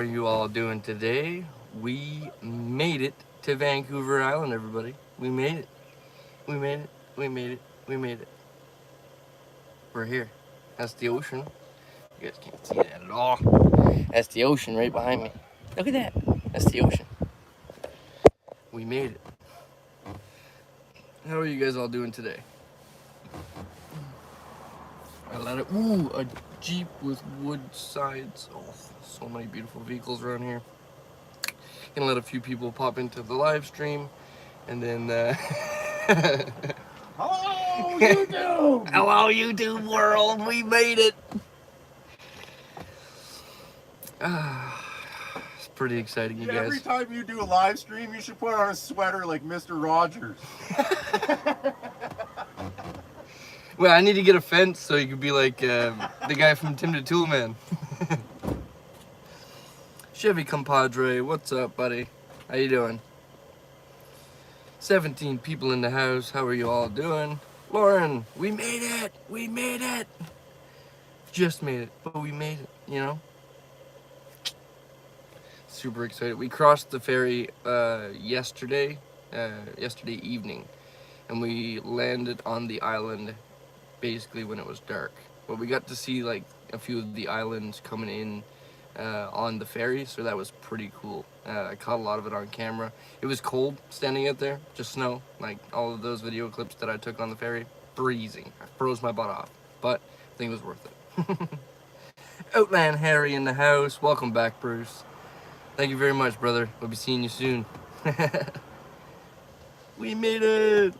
Are you all doing today? We made it to Vancouver Island, everybody. We made it. We made it. We made it. We made it. We're here. That's the ocean. You guys can't see that at all. That's the ocean right behind me. Look at that. That's the ocean. We made it. How are you guys all doing today? A Jeep with wood sides. Oh, so many beautiful vehicles around here. Gonna let a few people pop into the live stream, and then Hello, YouTube! hello, YouTube world, we made it. It's pretty exciting, you Every guys. time you do a live stream, you should put on a sweater like Mr. Rogers. Well, I need to get a fence so you could be like the guy from Tim the Toolman. Chevy compadre, what's up, buddy? How you doing? 17 people in the house. How are you all doing? Lauren, we made it. We made it. Just made it, but we made it, you know? Super excited. We crossed the ferry yesterday evening, and we landed on the island basically when it was dark. But we got to see like a few of the islands coming in on the ferry, so that was pretty cool. I caught a lot of it on camera. It was cold standing out there, just snow. Like all of those video clips that I took on the ferry, freezing. I froze my butt off, but I think it was worth it. Outland Harry in the house. Welcome back, Bruce. Thank you very much, brother. We'll be seeing you soon. We made it!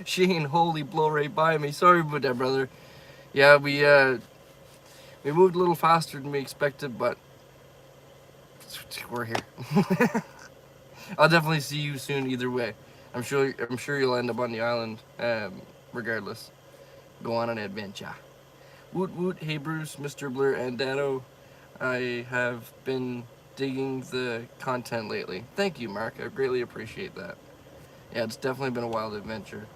Shane, holy, blow right by me. Sorry about that, brother. Yeah, we moved a little faster than we expected, but we're here. I'll definitely see you soon either way. I'm sure you'll end up on the island, regardless. Go on an adventure. Woot woot, hey Bruce, Mr. Blur, and Dano. I have been digging the content lately. Thank you, Mark. I greatly appreciate that. Yeah, it's definitely been a wild adventure.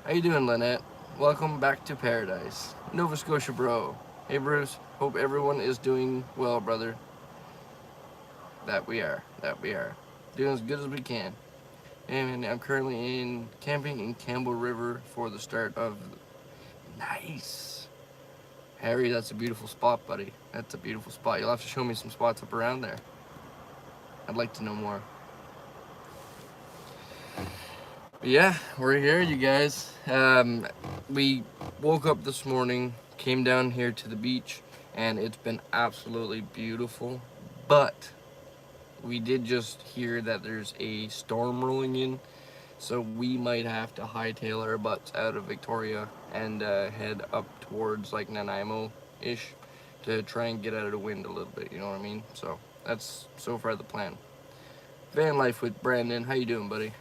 How you doing, Lynette? Welcome back to paradise. Nova Scotia bro. Hey Bruce, hope everyone is doing well, brother. That we are. Doing as good as we can. And I'm currently in camping in Campbell River for the start of... Nice! Harry, that's a beautiful spot, buddy. That's a beautiful spot. You'll have to show me some spots up around there. I'd like to know more. But yeah, we're here, you guys. We woke up this morning, came down here to the beach, and it's been absolutely beautiful. But we did just hear that there's a storm rolling in, so we might have to hightail our butts out of Victoria and head up towards like Nanaimo-ish to try and get out of the wind a little bit, you know what I mean? So that's so far the plan. Vanlife with Brandon, how you doing, buddy?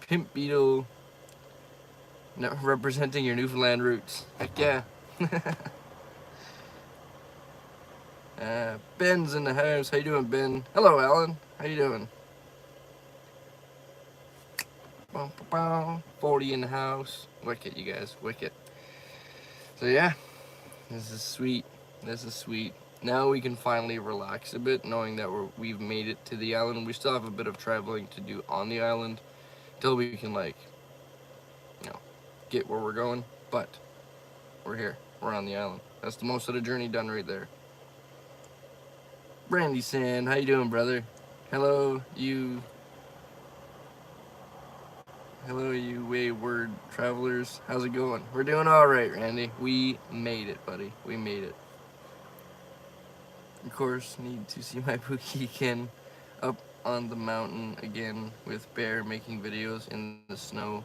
Pimp Beetle, representing your Newfoundland roots. Heck yeah. Ben's in the house. How you doing, Ben? Hello, Alan. How you doing? 40 in the house. Wicked, you guys. Wicked. So yeah, this is sweet. This is sweet. Now we can finally relax a bit, knowing that we've made it to the island. We still have a bit of traveling to do on the island until we can, like, you know, get where we're going. But we're here. We're on the island. That's the most of the journey done right there. Brandy Sand, how you doing, brother? Hello, you wayward travelers. How's it going? We're doing all right, Randy. We made it, buddy. We made it. Of course, need to see my Pookie up on the mountain again with Bear making videos in the snow.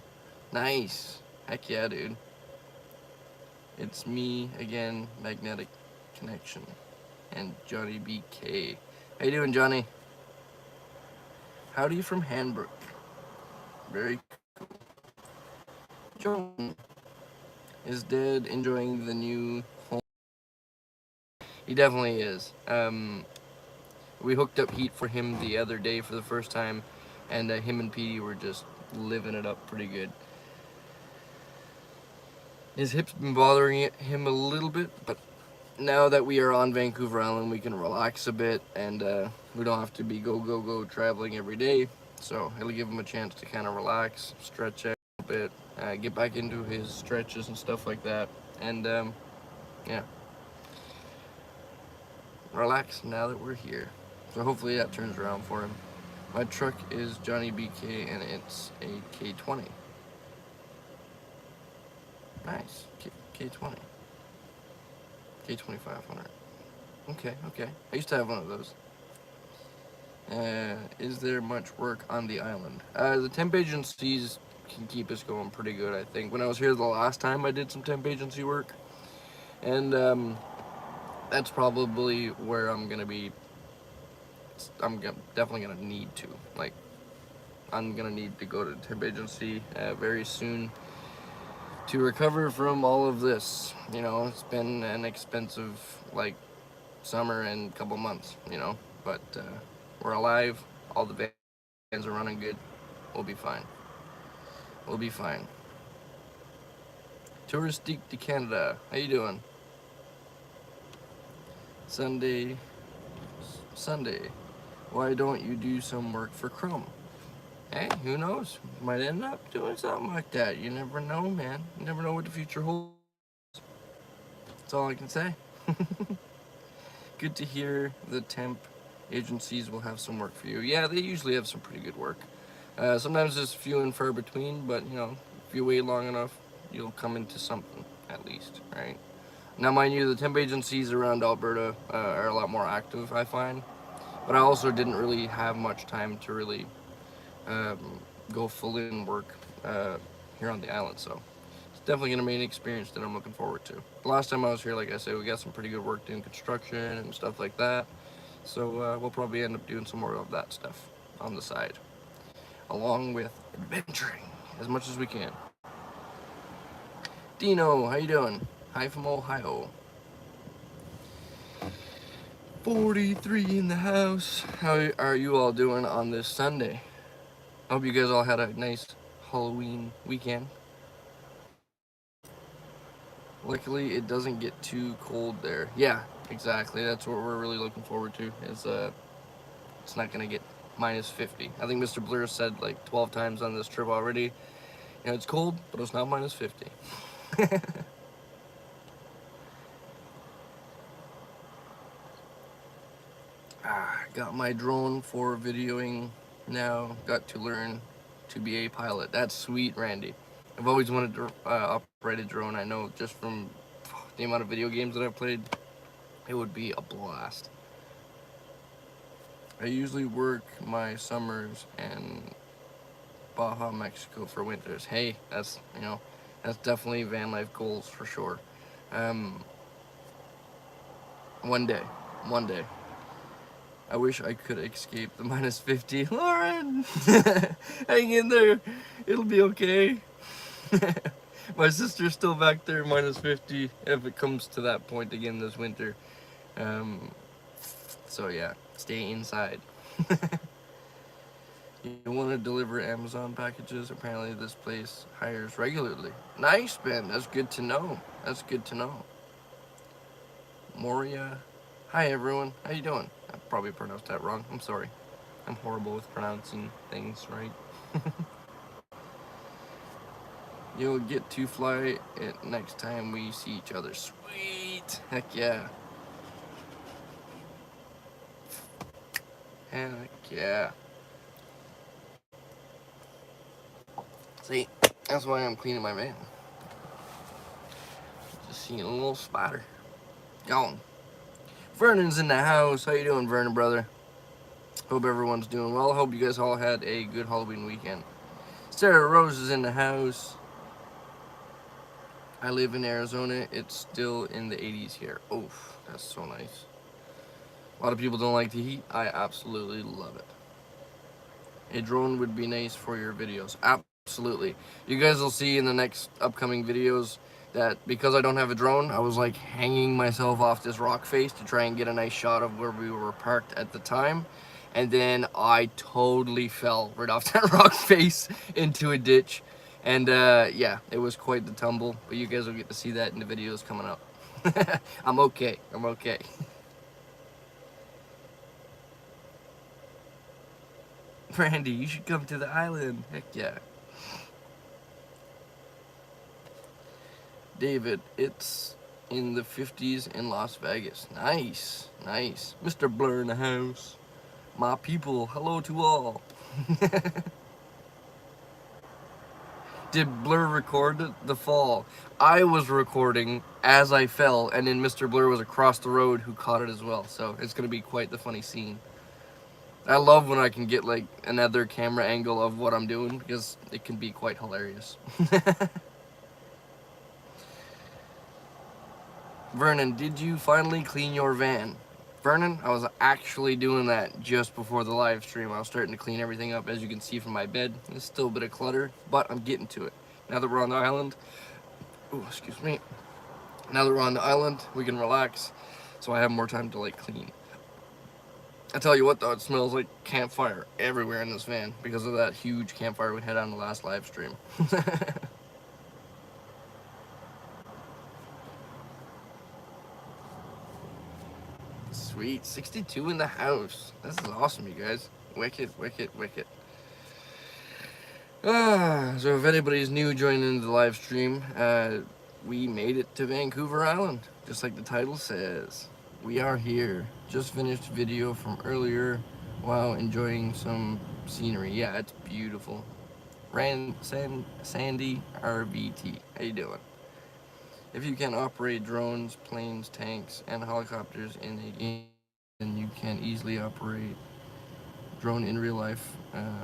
Nice. Heck yeah, dude. It's me again, Magnetic Connection, and Johnny BK. How you doing, Johnny? Howdy from Hanbrook. Very cool. John is dead, enjoying the new home. He definitely is. We hooked up heat for him the other day for the first time, and him and Petey were just living it up pretty good. His hip's been bothering him a little bit, but now that we are on Vancouver Island, we can relax a bit, and we don't have to be go traveling every day. So it'll give him a chance to kind of relax, stretch out a bit, get back into his stretches and stuff like that, and yeah, relax now that we're here. So hopefully that turns around for him. My truck is Johnny BK, and it's a K20. Nice, K20. K2500. Okay, okay. I used to have one of those. Is there much work on the island? The temp agencies can keep us going pretty good, I think. When I was here the last time, I did some temp agency work. And that's probably where I'm going to be. Definitely going to need to. Like, I'm going to need to go to temp agency very soon to recover from all of this. You know, it's been an expensive, like, summer and couple months, you know, but we're alive. All the vans are running good. We'll be fine. We'll be fine. Touristique to Canada. How you doing? Sunday. Why don't you do some work for Chrome? Hey, who knows? Might end up doing something like that. You never know, man. You never know what the future holds. That's all I can say. Good to hear the temp agencies will have some work for you. Yeah, they usually have some pretty good work. Sometimes it's few and far between, but you know, if you wait long enough, you'll come into something at least, right? Now, mind you, the temp agencies around Alberta are a lot more active, I find. But I also didn't really have much time to really go full in work here on the island, so it's definitely going to be an experience that I'm looking forward to. The last time I was here, like I said, we got some pretty good work doing construction and stuff like that. So we'll probably end up doing some more of that stuff on the side, along with adventuring as much as we can. Dino, how you doing? Hi from Ohio. 43 in the house. How are you all doing on this Sunday? I hope you guys all had a nice Halloween weekend. Luckily, it doesn't get too cold there. Yeah, exactly. That's what we're really looking forward to. Is it's not gonna get minus 50. I think Mr. Blair said like 12 times on this trip already. You know, it's cold, but it's not minus 50. Got my drone for videoing now. Got to learn to be a pilot. That's sweet, Randy. I've always wanted to operate a drone. I know just from the amount of video games that I've played, it would be a blast. I usually work my summers in Baja, Mexico for winters. Hey, that's, you know, that's definitely van life goals for sure. One day. I wish I could escape the minus 50. Lauren, hang in there. It'll be okay. My sister's still back there, minus 50, if it comes to that point again this winter. So yeah, stay inside. You want to deliver Amazon packages? Apparently this place hires regularly. Nice, Ben. That's good to know. That's good to know. Moria. Hi, everyone. How you doing? I probably pronounced that wrong. I'm sorry. I'm horrible with pronouncing things right. You'll get to fly it next time we see each other. Sweet. Heck yeah. Heck yeah. See, that's why I'm cleaning my van. Just seeing a little spider. Gone. Vernon's in the house. How you doing, Vernon, brother? Hope everyone's doing well. Hope you guys all had a good Halloween weekend. Sarah Rose is in the house. I live in Arizona. It's still in the 80s here. Oh, that's so nice. A lot of people don't like the heat. I absolutely love it. A drone would be nice for your videos. Absolutely. You guys will see in the next upcoming videos that because I don't have a drone, I was like hanging myself off this rock face to try and get a nice shot of where we were parked at the time. And then I totally fell right off that rock face into a ditch. And yeah, it was quite the tumble, but you guys will get to see that in the videos coming up. I'm okay. I'm okay. Randy, you should come to the island. Heck yeah. David, it's in the 50s in Las Vegas. Nice, nice. Mr. Blur in the house. My people, hello to all. Did Blur record the fall? I was recording as I fell, and then Mr. Blur was across the road who caught it as well. So it's gonna be quite the funny scene. I love when I can get like another camera angle of what I'm doing because it can be quite hilarious. Vernon, did you finally clean your van? Vernon, I was actually doing that just before the live stream. I was starting to clean everything up, as you can see from my bed. There's still a bit of clutter, but I'm getting to it. Now that we're on the island, oh, excuse me. Now that we're on the island, we can relax, so I have more time to like clean. I tell you what though, it smells like campfire everywhere in this van because of that huge campfire we had on the last live stream. Sweet, 62 in the house. This is awesome, you guys. Wicked, wicked, wicked. So if anybody's new joining into the live stream, we made it to Vancouver Island, just like the title says. We are here. Just finished video from earlier. Wow, enjoying some scenery. Yeah, it's beautiful. Sandy RVT. How you doing? If you can operate drones, planes, tanks, and helicopters in a game, then you can easily operate drone in real life.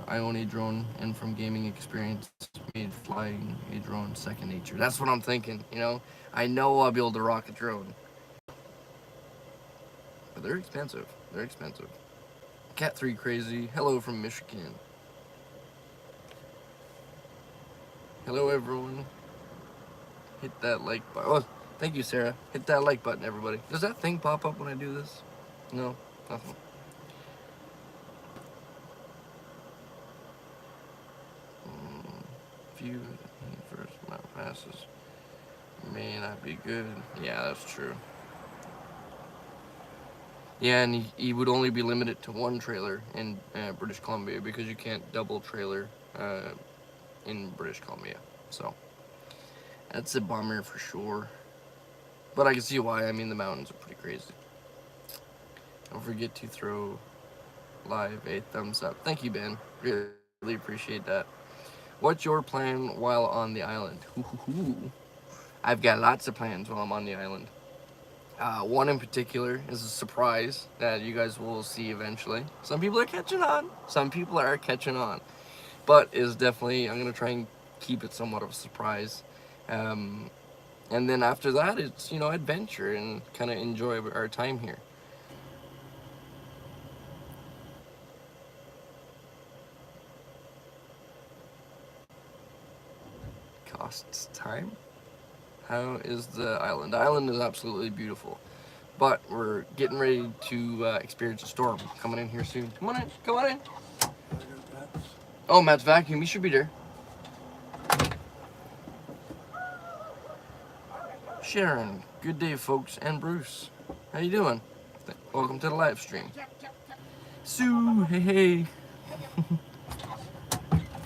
I own a drone, and from gaming experience, made flying a drone second nature. That's what I'm thinking, you know? I know I'll be able to rock a drone. But they're expensive. They're expensive. Cat 3 Crazy, hello from Michigan. Hello, everyone. Hit that like button. Oh, thank you, Sarah. Hit that like button, everybody. Does that thing pop up when I do this? No, nothing. Few first amount passes may not be good. Yeah, that's true. Yeah, and he would only be limited to one trailer in British Columbia because you can't double trailer in British Columbia. So that's a bummer for sure. But I can see why. I mean, the mountains are pretty crazy. Don't forget to throw live a thumbs up. Thank you, Ben. Really appreciate that. What's your plan while on the island? I've got lots of plans while I'm on the island. One in particular is a surprise that you guys will see eventually. Some people are catching on. Some people are catching on. But is definitely, I'm going to try and keep it somewhat of a surprise. And then after that, it's, you know, adventure and kind of enjoy our time here. Costs time. How is the island? The island is absolutely beautiful. But we're getting ready to experience a storm coming in here soon. Come on in. Come on in. Oh, Matt's vacuum. He should be there. Sharon. Good day, folks. And Bruce. How you doing? Welcome to the live stream. Sue. Hey, hey.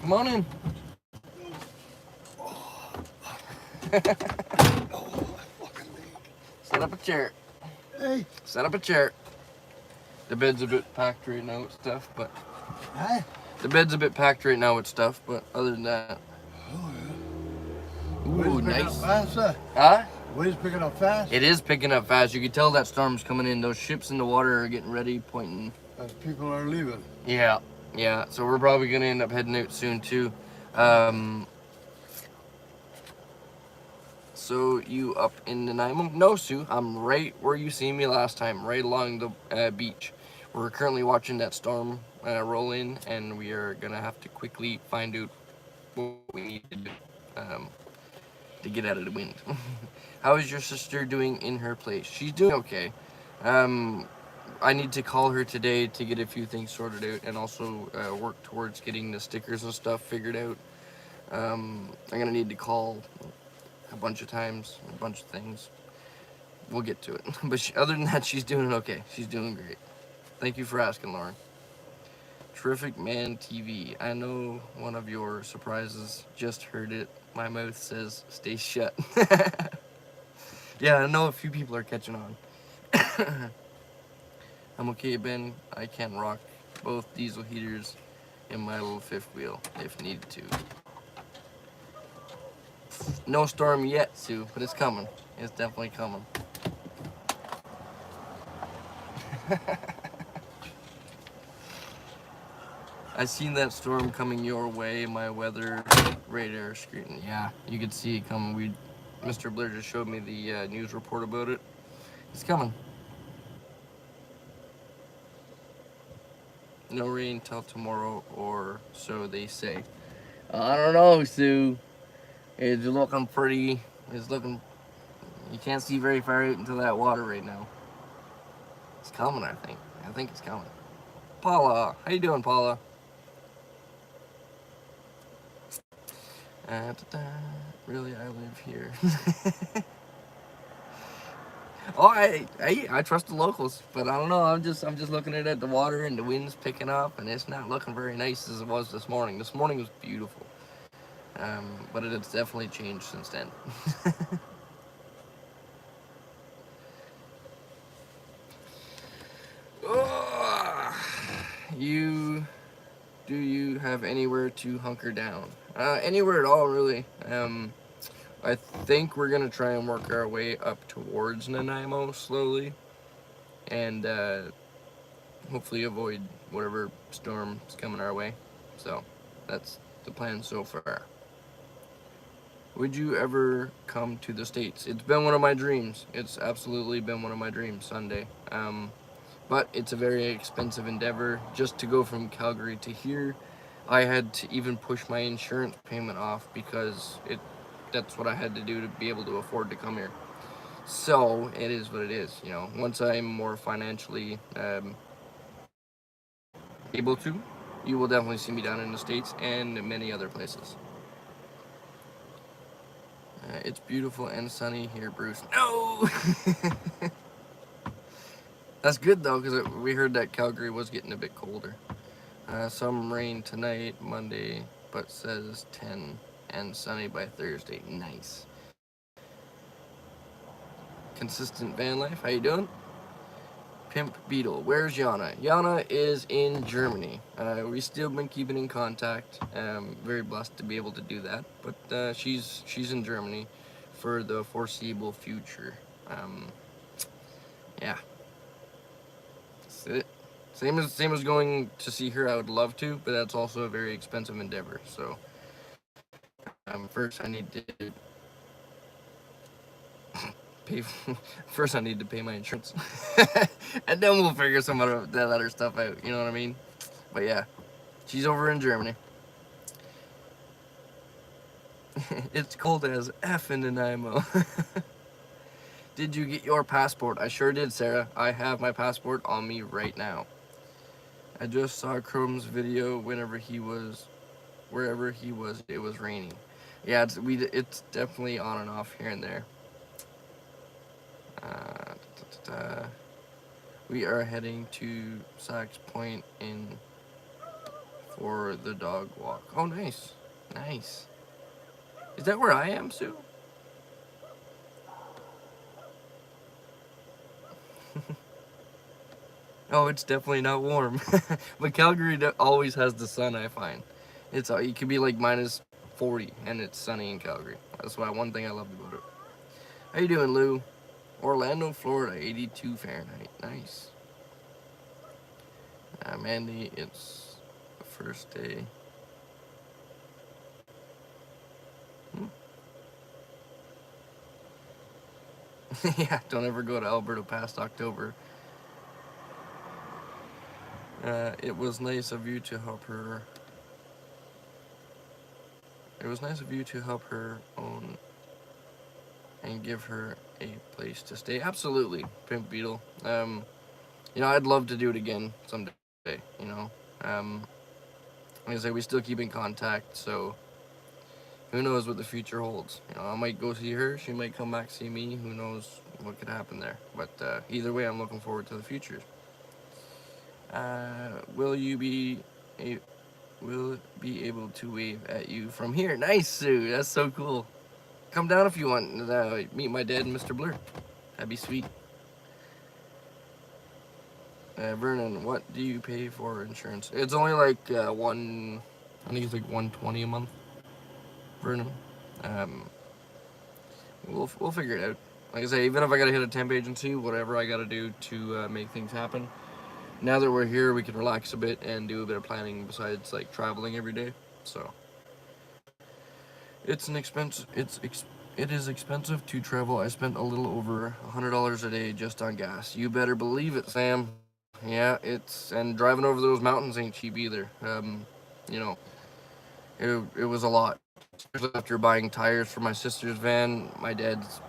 Come on in. Set up a chair. Hey. Set up a chair. The bed's a bit packed right now with stuff, but... Huh? The bed's a bit packed right now with stuff, but other than that... Oh, yeah. Ooh, Wind's picking nice. up fast, sir. Huh? Wind's picking up fast. It is picking up fast. You can tell that storm's coming in. Those ships in the water are getting ready, pointing. As people are leaving. Yeah, yeah. So we're probably going to end up heading out soon, too. So you up in Nanaimo? No, Sue. I'm right where you seen me last time, right along the beach. We're currently watching that storm roll in, and we are going to have to quickly find out what we need to do to get out of the wind. How is your sister doing in her place? She's doing okay. I need to call her today to get a few things sorted out and also work towards getting the stickers and stuff figured out. I'm gonna need to call a bunch of times, a bunch of things. We'll get to it. But other than that, she's doing okay. She's doing great. Thank you for asking, Lauren. Terrific Man TV. I know one of your surprises. Just heard it. My mouth says stay shut. Yeah, I know a few people are catching on. I'm okay, Ben. I can rock both diesel heaters in my little fifth wheel if needed to. No storm yet, Sue, but it's coming. It's definitely coming. I seen that storm coming your way. My weather radar screen. Yeah, you could see it coming. Mr. Blair just showed me the news report about it. It's coming. No rain till tomorrow, or so they say. I don't know, Sue. It's looking pretty. It's looking. You can't see very far out into that water right now. It's coming, I think. I think it's coming. Paula, how you doing, Paula? Really, I live here. Oh, I trust the locals, but I don't know. I'm just looking at the water and the wind's picking up, and it's not looking very nice as it was this morning. This morning was beautiful, but it has definitely changed since then. Oh, do you have anywhere to hunker down? Anywhere at all, really. I think we're gonna try and work our way up towards Nanaimo slowly, and hopefully avoid whatever storm is coming our way. So that's the plan so far. Would you ever come to the States? It's been one of my dreams. It's absolutely been one of my dreams someday. But it's a very expensive endeavor. Just to go from Calgary to here, I had to even push my insurance payment off because that's what I had to do to be able to afford to come here. So it is what it is, you know. Once I'm more financially able to, you will definitely see me down in the States and many other places. It's beautiful and sunny here, Bruce. No! That's good though, because we heard that Calgary was getting a bit colder. Some rain tonight, Monday, but says 10 and sunny by Thursday. Nice. Consistent van life. How you doing? Pimp Beetle. Where's Yana? Yana is in Germany. We still been keeping in contact. Very blessed to be able to do that. But she's in Germany for the foreseeable future. Yeah. That's it. Same as going to see her. I would love to, but that's also a very expensive endeavor. So first I need to pay. First I need to pay my insurance, and then we'll figure some of that other stuff out. You know what I mean? But yeah, she's over in Germany. It's cold as F in Nanaimo. Did you get your passport? I sure did, Sarah. I have my passport on me right now. I just saw Chrome's video wherever he was, it was raining. Yeah, it's definitely on and off here and there. We are heading to Sachs Point for the dog walk. Oh, nice. Nice. Is that where I am, Sue? Oh, it's definitely not warm. But Calgary always has the sun, I find. It could be like minus 40 and it's sunny in Calgary. That's one thing I love about it. How you doing, Lou? Orlando, Florida, 82 Fahrenheit. Nice. Mandy, it's the first day. Yeah, don't ever go to Alberta past October. It was nice of you to help her. It was nice of you to help her own and give her a place to stay. Absolutely, Pimp Beetle. I'd love to do it again someday. Like I say, we still keep in contact, so who knows what the future holds? You know, I might go see her. She might come back see me. Who knows what could happen there? But either way, I'm looking forward to the future. Will you be a will be able to wave at you from here? Nice, Sue. That's so cool. Come down if you want and meet my dad and Mr. Blur. That'd be sweet. Vernon, what do you pay for insurance? It's only like I think it's like $120 a month. Vernon, we'll figure it out. Like I say, even if I gotta hit a temp agency, whatever I gotta do to make things happen. Now that we're here, we can relax a bit and do a bit of planning besides like traveling every day. So it's an expense. It is expensive to travel. I spent a little over $100 a day just on gas. You better believe it, Sam. Yeah, and driving over those mountains ain't cheap either. You know, it was a lot. Especially after buying tires for my sister's van, my dad's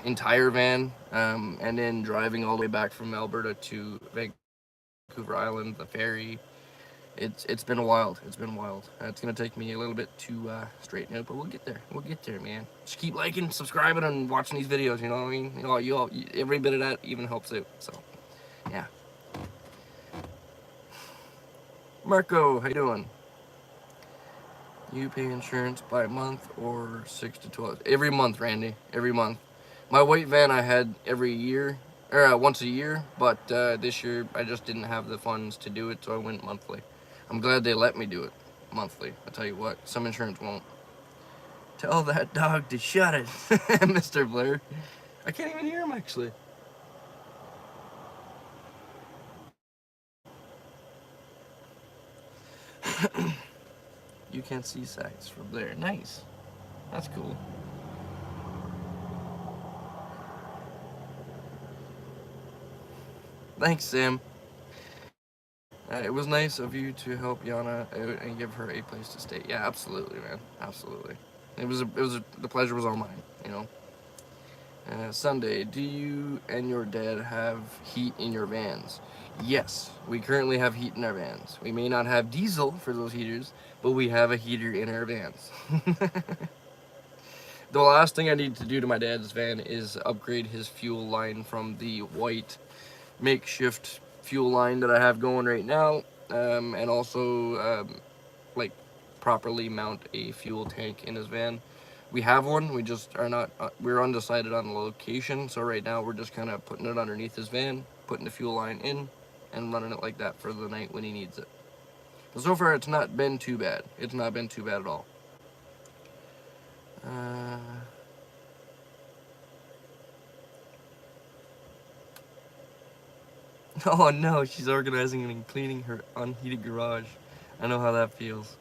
entire van, and then driving all the way back from Alberta to Vancouver Island, the ferry. It's been wild. It's been wild. It's gonna take me a little bit to straighten out, but we'll get there. We'll get there, man. Just keep liking, subscribing, and watching these videos. You know what I mean? You all, every bit of that even helps out. So, yeah. Marco, how you doing? You pay insurance by month or 6 to 12? Every month, Randy. Every month. My white van I had every year, or once a year, but this year I just didn't have the funds to do it, so I went monthly. I'm glad they let me do it monthly. I tell you what, some insurance won't. Tell that dog to shut it, Mr. Blair. I can't even hear him actually. You can see sights from there. Nice. That's cool. Thanks, Sam. It was nice of you to help Yana out and give her a place to stay. Yeah, absolutely, man. Absolutely. The pleasure was all mine, you know. Sunday, do you and your dad have heat in your vans? Yes, we currently have heat in our vans. We may not have diesel for those heaters, but we have a heater in our vans. The last thing I need to do to my dad's van is upgrade his fuel line from the white makeshift fuel line that I have going right now, and also like properly mount a fuel tank in his van. We have one, we just are not, we're undecided on the location, so right now we're just kind of putting it underneath his van, putting the fuel line in, and running it like that for the night when he needs it. But so far it's not been too bad. It's not been too bad at all. Oh no, she's organizing and cleaning her unheated garage. I know how that feels.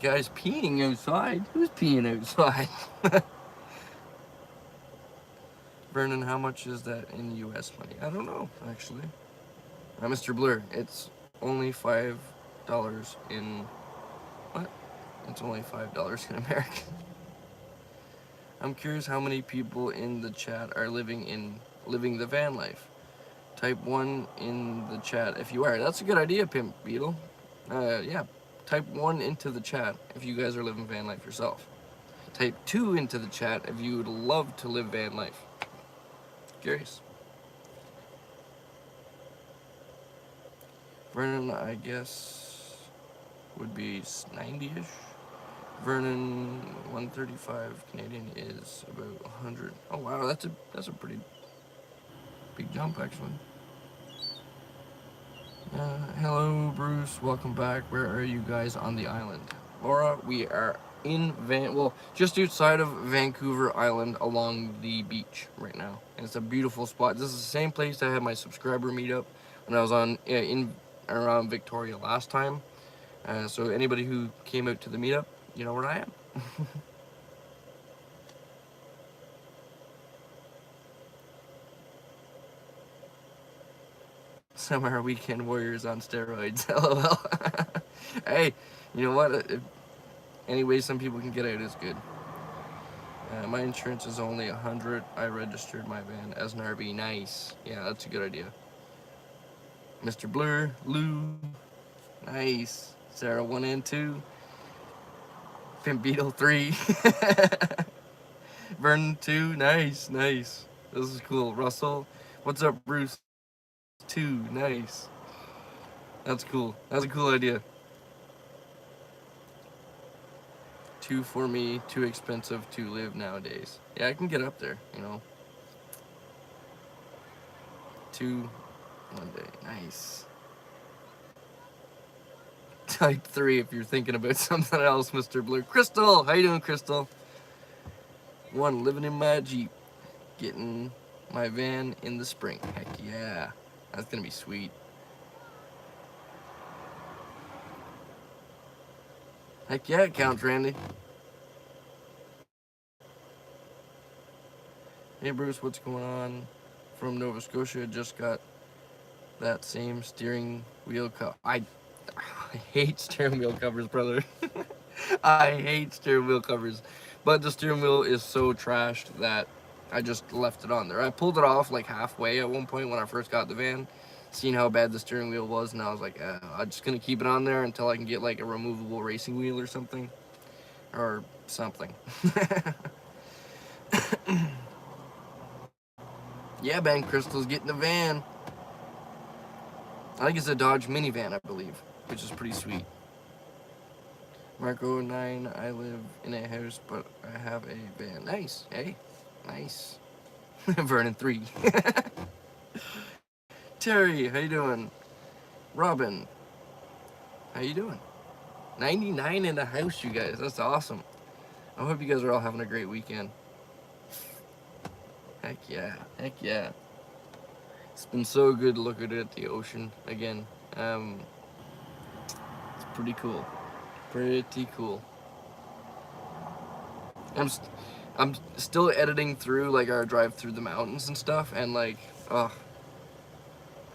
Guys peeing outside? Who's peeing outside? Vernon, how much is that in US money? I don't know, actually. Mr. Blur, it's only $5 in... What? It's only $5 in American. I'm curious how many people in the chat are living the van life. Type 1 in the chat if you are. That's a good idea, Pimp Beetle. Yeah. Type 1 into the chat if you guys are living van life yourself. Type 2 into the chat if you would love to live van life. Curious. Vernon, I guess, would be 90-ish. Vernon, 135 Canadian is about 100. Oh wow, that's a pretty big jump actually. Hello, Bruce. Welcome back. Where are you guys on the island? Laura, we are in just outside of Vancouver Island along the beach right now. And it's a beautiful spot. This is the same place I had my subscriber meetup when I was in around Victoria last time. So anybody who came out to the meetup, you know where I am. Summer weekend warriors on steroids. LOL. Hey, you know what? Any way some people can get out is good. My insurance is only 100. I registered my van as an RV. Nice. Yeah, that's a good idea. Mr. Blur, Lou. Nice. Sarah 1 and 2. Pimp Beetle 3. Vernon 2. Nice, nice. This is cool. Russell. What's up, Bruce? 2. Nice. That's cool. That's a cool idea. 2 for me. Too expensive to live nowadays. Yeah, I can get up there, you know. 2 one day. Nice. Type 3 if you're thinking about something else, Mr. Blue. Crystal! How you doing, Crystal? 1, living in my Jeep. Getting my van in the spring. Heck yeah. That's gonna be sweet. Heck yeah, it counts, Randy. Hey, Bruce, what's going on? From Nova Scotia, just got that same steering wheel cover. I hate steering wheel covers, brother. I hate steering wheel covers. But the steering wheel is so trashed that I just left it on there. I pulled it off like halfway at one point when I first got the van, seeing how bad the steering wheel was, and I was like, I'm just gonna keep it on there until I can get like a removable racing wheel or something. Or something. Yeah, Ben Crystal's getting the van. I think it's a Dodge minivan, I believe, which is pretty sweet. Marco 9, I live in a house, but I have a van. Nice, hey, nice. Vernon 3. Terry, how you doing? Robin, how you doing? 99 in the house, you guys. That's awesome. I hope you guys are all having a great weekend. Heck yeah, heck yeah. It's been so good looking at the ocean again. It's pretty cool. Pretty cool. I'm still editing through like our drive through the mountains and stuff, and like,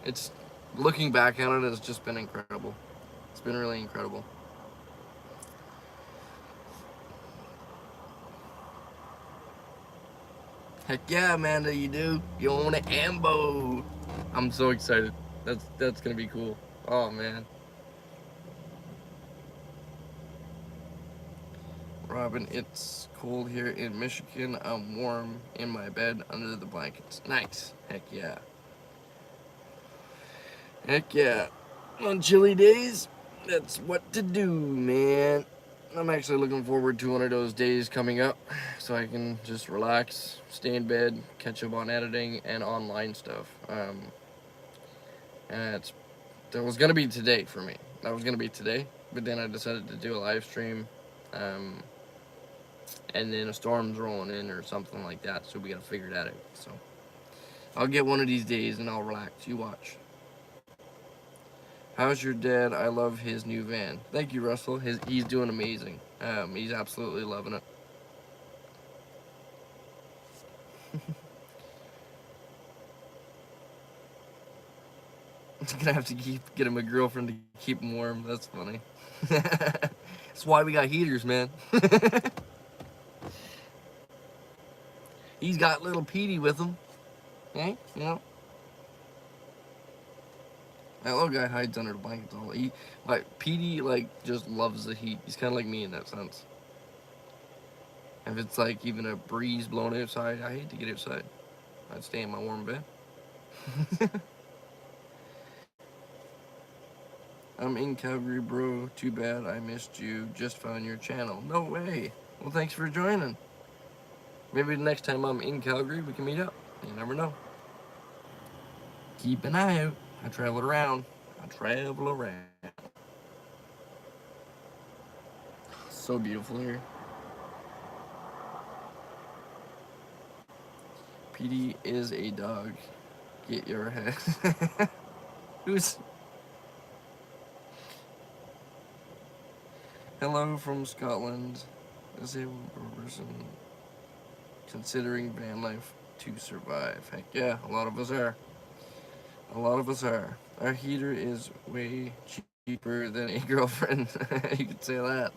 it's looking back on it has just been incredible. It's been really incredible. Heck yeah, Amanda, you do. You own an Ambo. I'm so excited. That's gonna be cool. Oh man. Robin, it's cold here in Michigan. I'm warm in my bed under the blankets. Nice. Heck yeah. Heck yeah. On chilly days, that's what to do, man. I'm actually looking forward to one of those days coming up so I can just relax, stay in bed, catch up on editing and online stuff. And that was going to be today for me. That was going to be today, but then I decided to do a live stream. And then a storm's rolling in or something like that, so we got to figure that out. So I'll get one of these days and I'll relax. You watch. How's your dad? I love his new van. Thank you, Russell. He's doing amazing. He's absolutely loving it. I'm gonna have to get him a girlfriend to keep him warm. That's funny. That's why we got heaters, man. He's got little Petey with him. Okay? You know? That little guy hides under the blankets all. Petey just loves the heat. He's kind of like me in that sense. If it's like even a breeze blowing outside, I hate to get outside. I'd stay in my warm bed. I'm in Calgary, bro. Too bad I missed you. Just found your channel. No way. Well, thanks for joining. Maybe the next time I'm in Calgary, we can meet up. You never know. Keep an eye out. I travel around. So beautiful here. PD is a dog. Get your head. Who's... Hello from Scotland. Disabled person considering van life to survive. Heck yeah, a lot of us are. A lot of us are. Our heater is way cheaper than a girlfriend. You could say that.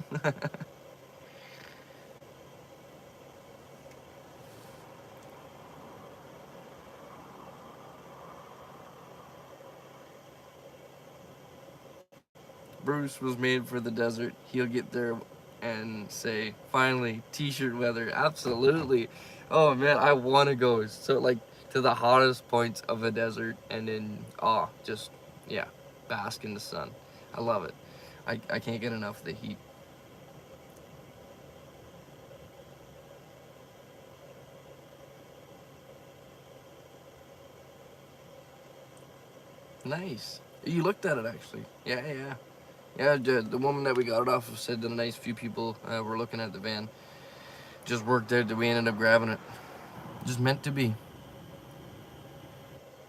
Bruce was made for the desert. He'll get there and say, finally, t-shirt weather. Absolutely. Oh man, I want to go. So like to the hottest points of a desert and then, just, yeah, bask in the sun. I love it. I can't get enough of the heat. Nice. You looked at it actually. Yeah, yeah. Yeah, the woman that we got it off of said that a nice few people were looking at the van. Just worked out that we ended up grabbing it. Just meant to be.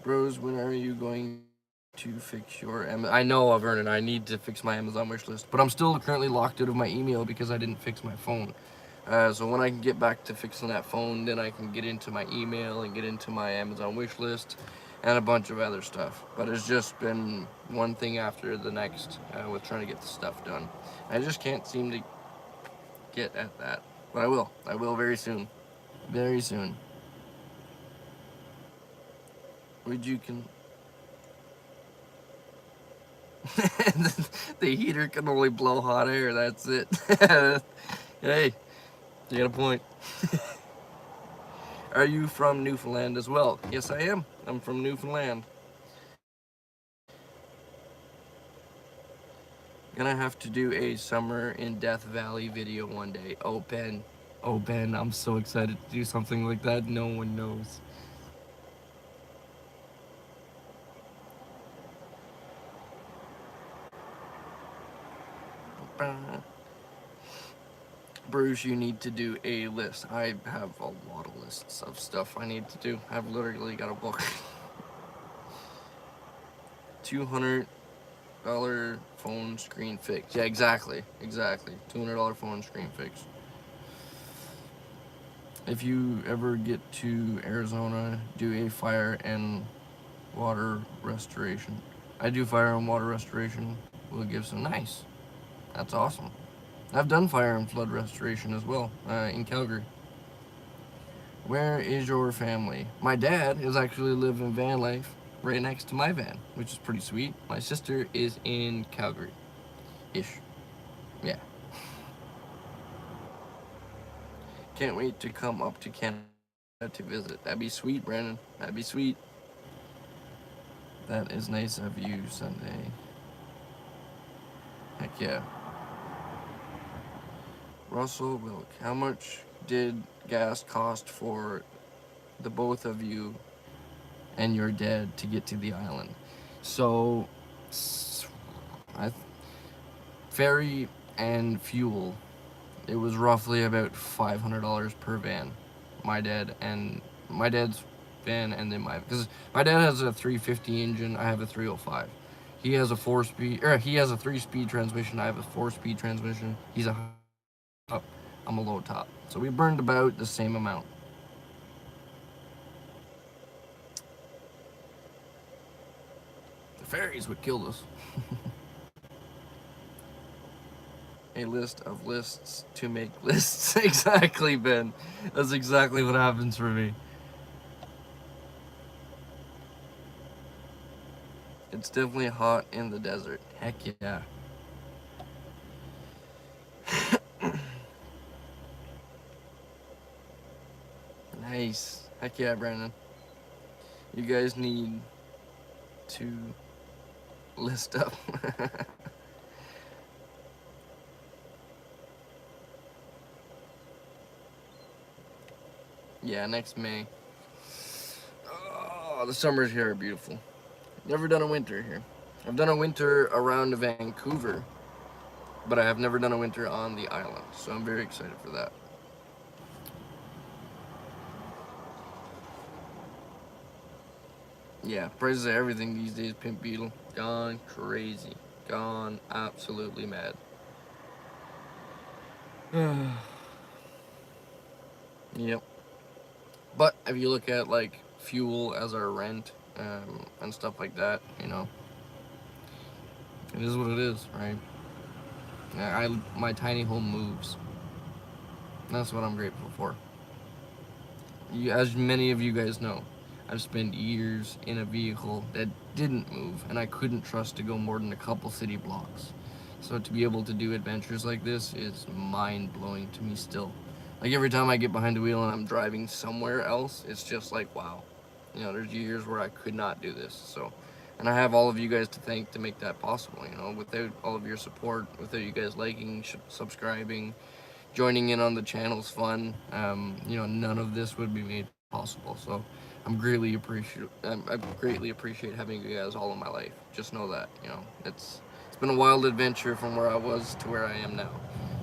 Bros, when are you going to fix your I know, Vernon, I need to fix my Amazon wish list, but I'm still currently locked out of my email because I didn't fix my phone. So when I can get back to fixing that phone, then I can get into my email and get into my Amazon wish list and a bunch of other stuff. But it's just been one thing after the next with trying to get the stuff done. I just can't seem to get at that. But I will. I will very soon. Very soon. Would you can... The heater can only blow hot air, that's it. Hey, you got a point. Are you from Newfoundland as well? Yes, I am. I'm from Newfoundland. Gonna have to do a summer in Death Valley video one day. Oh, Ben. Oh, Ben, I'm so excited to do something like that. No one knows. Bruce, you need to do a list. I have a lot of lists of stuff I need to do. I've literally got a book. $200 phone screen fix. Yeah, exactly. Exactly. $200 phone screen fix. If you ever get to Arizona, do a fire and water restoration. I do fire and water restoration. We'll give some nice. That's awesome. I've done fire and flood restoration as well in Calgary. Where is your family? My dad is actually live in Vanlife right next to my van, which is pretty sweet. My sister is in Calgary-ish. Yeah. Can't wait to come up to Canada to visit. That'd be sweet, Brandon. That'd be sweet. That is nice of you, Sunday. Heck yeah. Russell Wilk, how much did gas cost for the both of you and your dad to get to the island? So, ferry and fuel, it was roughly about $500 per van. My dad's van, and then because my dad has a 350 engine, I have a 305. He has a 3-speed transmission, I have a 4-speed transmission. He's a up, I'm a low top. So we burned about the same amount. The ferry's what killed us. A list of lists to make lists. Exactly, Ben. That's exactly what happens for me. It's definitely hot in the desert. Heck yeah. Nice. Heck yeah, Brandon. You guys need to list up. Yeah, next May. Oh, the summers here are beautiful. Never done a winter here. I've done a winter around Vancouver, but I have never done a winter on the island, so I'm very excited for that. Yeah, prices of everything these days, Pimp Beetle. Gone crazy. Gone absolutely mad. Yep. But if you look at like fuel as our rent and stuff like that, you know, it is what it is, right? My tiny home moves. That's what I'm grateful for. As many of you guys know, I've spent years in a vehicle that didn't move, and I couldn't trust to go more than a couple city blocks. So to be able to do adventures like this is mind-blowing to me still. Like every time I get behind the wheel and I'm driving somewhere else, it's just like, wow. You know, there's years where I could not do this. So, and I have all of you guys to thank to make that possible. You know, without all of your support, without you guys liking, subscribing, joining in on the channel's fun, you know, none of this would be made possible. So I greatly appreciate having you guys all in my life. Just know that, you know, it's been a wild adventure from where I was to where I am now.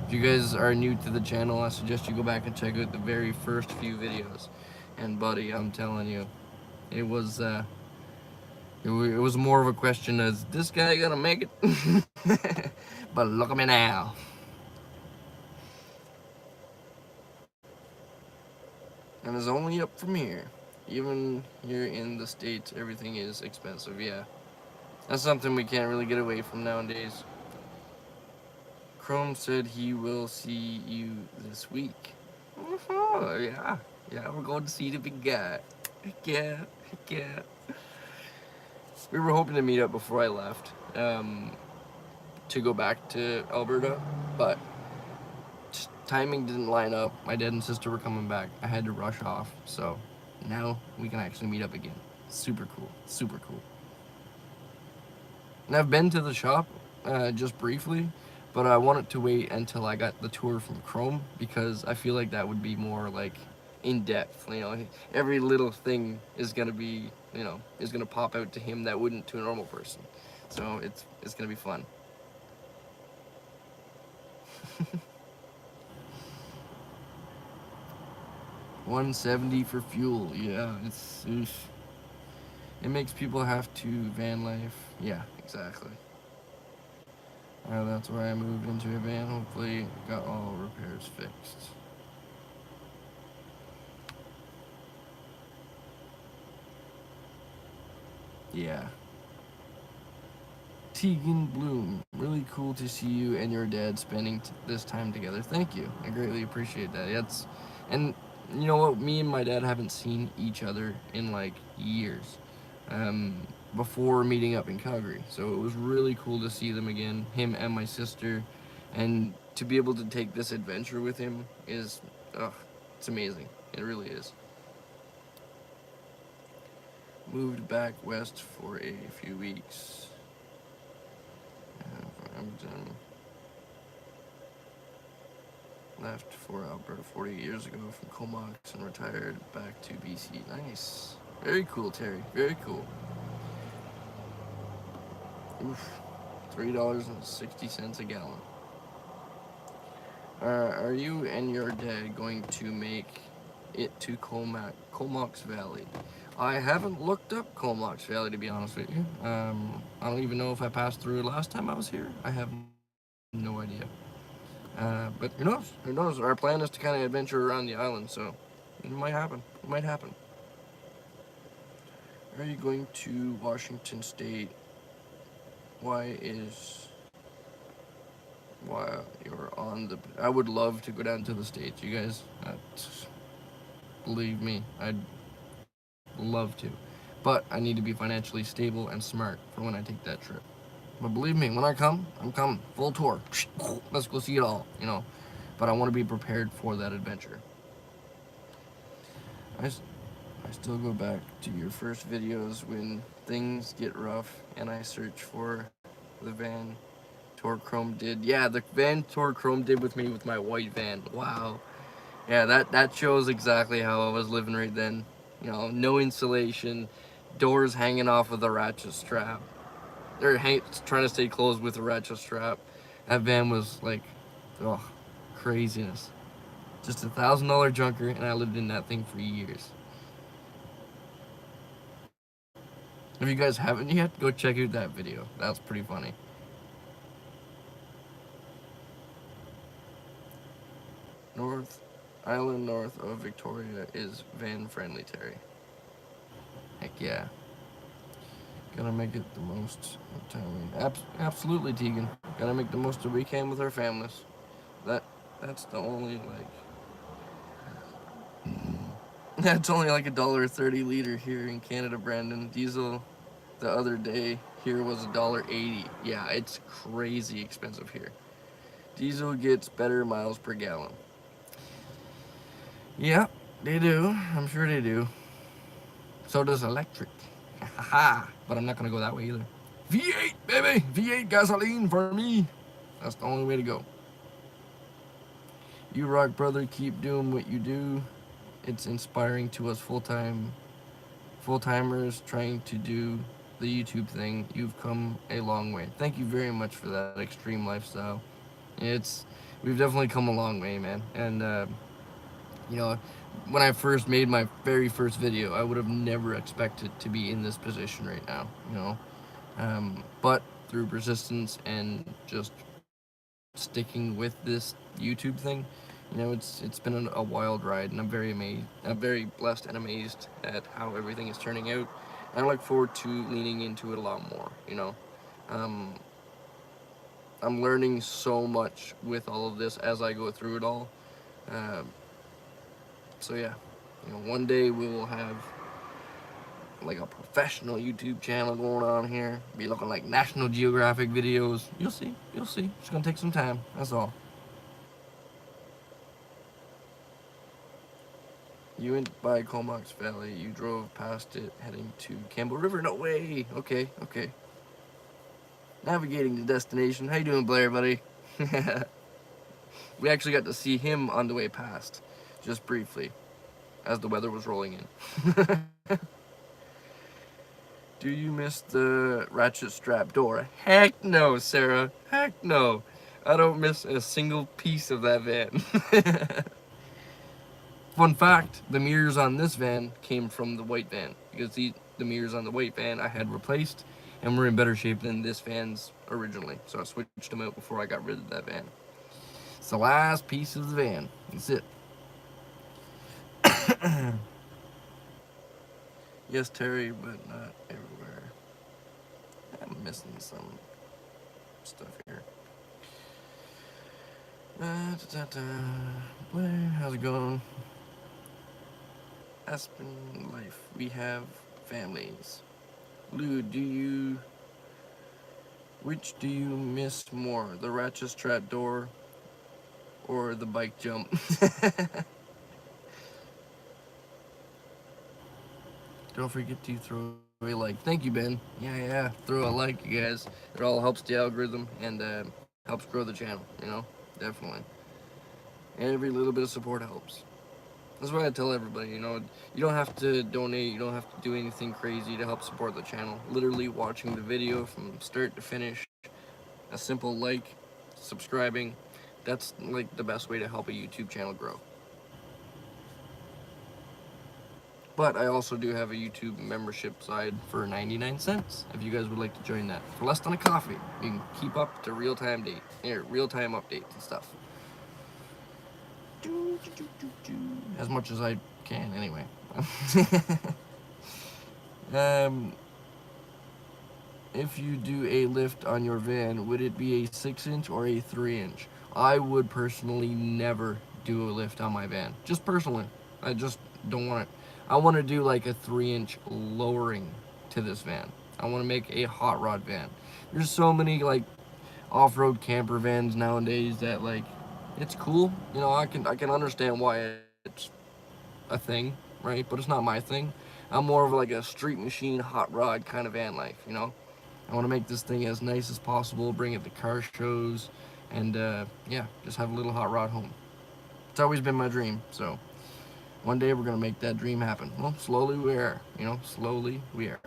If you guys are new to the channel, I suggest you go back and check out the very first few videos. And buddy, I'm telling you, it was it was more of a question as, this guy gonna make it? But look at me now. And it's only up from here. Even here in the States, everything is expensive, yeah. That's something we can't really get away from nowadays. Chrome said he will see you this week. Oh, yeah. Yeah, we're going to see the big guy. Heck yeah, heck yeah. We were hoping to meet up before I left, to go back to Alberta, but timing didn't line up. My dad and sister were coming back. I had to rush off, so now we can actually meet up again. Super cool, super cool. And I've been to the shop just briefly, but I wanted to wait until I got the tour from Chrome because I feel like that would be more like in depth. You know, every little thing is gonna be, you know, is gonna pop out to him that wouldn't to a normal person. So it's gonna be fun. $170 for fuel. Yeah, it's oof. It makes people have to van life. Yeah, exactly. That's why I moved into a van. Hopefully, got all repairs fixed. Yeah. Tegan Bloom, really cool to see you and your dad spending this time together. Thank you. I greatly appreciate that. And you know what? Me and my dad haven't seen each other in like years. Before meeting up in Calgary. So it was really cool to see them again, him and my sister, and to be able to take this adventure with him is, it's amazing. It really is. Moved back west for a few weeks. I'm done. Left for Alberta 48 years ago from Comox and retired back to BC. Nice. Very cool, Terry. Very cool. Oof. $3.60 a gallon. Are you and your dad going to make it to Comox Valley? I haven't looked up Comox Valley, to be honest with you. I don't even know if I passed through last time I was here. I have no idea. But who knows? Who knows? Our plan is to kind of adventure around the island, so it might happen. It might happen. Are you going to Washington State? Why you're on the... I would love to go down to the States, you guys. Believe me, I'd love to. But I need to be financially stable and smart for when I take that trip. But believe me, when I come, I'm coming. Full tour. Let's go see it all, you know. But I want to be prepared for that adventure. I still go back to your first videos when things get rough and I search for the van tour Chrome did. Yeah, the van tour Chrome did with me with my white van. Wow. Yeah, that shows exactly how I was living right then. You know, no insulation, doors hanging off with a ratchet strap. They're trying to stay closed with a ratchet strap. That van was like, oh, craziness. Just $1,000 junker, and I lived in that thing for years. If you guys haven't yet, go check out that video. That was pretty funny. Island north of Victoria is van friendly, Terry. Heck yeah. Gotta make it the most of time. Absolutely, Tegan. Gotta make the most of we can with our families. That's the only that's only like $1.30 liter here in Canada, Brandon. Diesel the other day here was $1.80. Yeah, it's crazy expensive here. Diesel gets better miles per gallon. Yeah, they do. I'm sure they do. So does electric. Haha. But I'm not gonna go that way either. V8, baby! V8 gasoline for me. That's the only way to go. You rock, brother. Keep doing what you do. It's inspiring to us full-timers trying to do the YouTube thing. You've come a long way. Thank you very much for that extreme lifestyle. We've definitely come a long way, man. And you know, when I first made my very first video, I would have never expected to be in this position right now. You know, but through persistence and just sticking with this YouTube thing, you know, it's been a wild ride, and I'm very amazed. I'm very blessed and amazed at how everything is turning out. And I look forward to leaning into it a lot more. You know, um, I'm learning so much with all of this as I go through it all. Um, so yeah, you know, one day we will have like a professional YouTube channel going on here. Be looking like National Geographic videos. You'll see. You'll see. It's gonna take some time. That's all. You went by Comox Valley. You drove past it, heading to Campbell River. No way. Okay. Okay. Navigating the destination. How you doing, Blair, buddy? We actually got to see him on the way past, just briefly, as the weather was rolling in. Do you miss the ratchet strap door? Heck no, Sarah. Heck no. I don't miss a single piece of that van. Fun fact, the mirrors on this van came from the white van, because the mirrors on the white van I had replaced and were in better shape than this van's originally. So I switched them out before I got rid of that van. It's the last piece of the van. That's it. Yes, Terry, but not everywhere. I'm missing some stuff here. Blair, how's it going? Aspen Life. We have families. Lou, which do you miss more? The ratchet strap door or the bike jump? Don't forget to throw a like. Thank you, Ben. Yeah. Throw a like, you guys. It all helps the algorithm and helps grow the channel, you know? Definitely. Every little bit of support helps. That's why I tell everybody, you know, you don't have to donate, you don't have to do anything crazy to help support the channel. Literally watching the video from start to finish, a simple like, subscribing, that's like the best way to help a YouTube channel grow. But I also do have a YouTube membership side for 99 cents if you guys would like to join that. For less than a coffee, you can keep up to real-time updates and stuff. As much as I can, anyway. If you do a lift on your van, would it be a 6-inch or a 3-inch? I would personally never do a lift on my van. Just personally. I just don't want it. I want to do like a 3-inch lowering to this van. I want to make a hot rod van. There's so many like off-road camper vans nowadays that like, it's cool. You know, I can understand why it's a thing, right? But it's not my thing. I'm more of like a street machine, hot rod kind of van life, you know? I want to make this thing as nice as possible, bring it to car shows, and yeah, just have a little hot rod home. It's always been my dream, so one day we're going to make that dream happen. Well, slowly we are, you know? Slowly we are.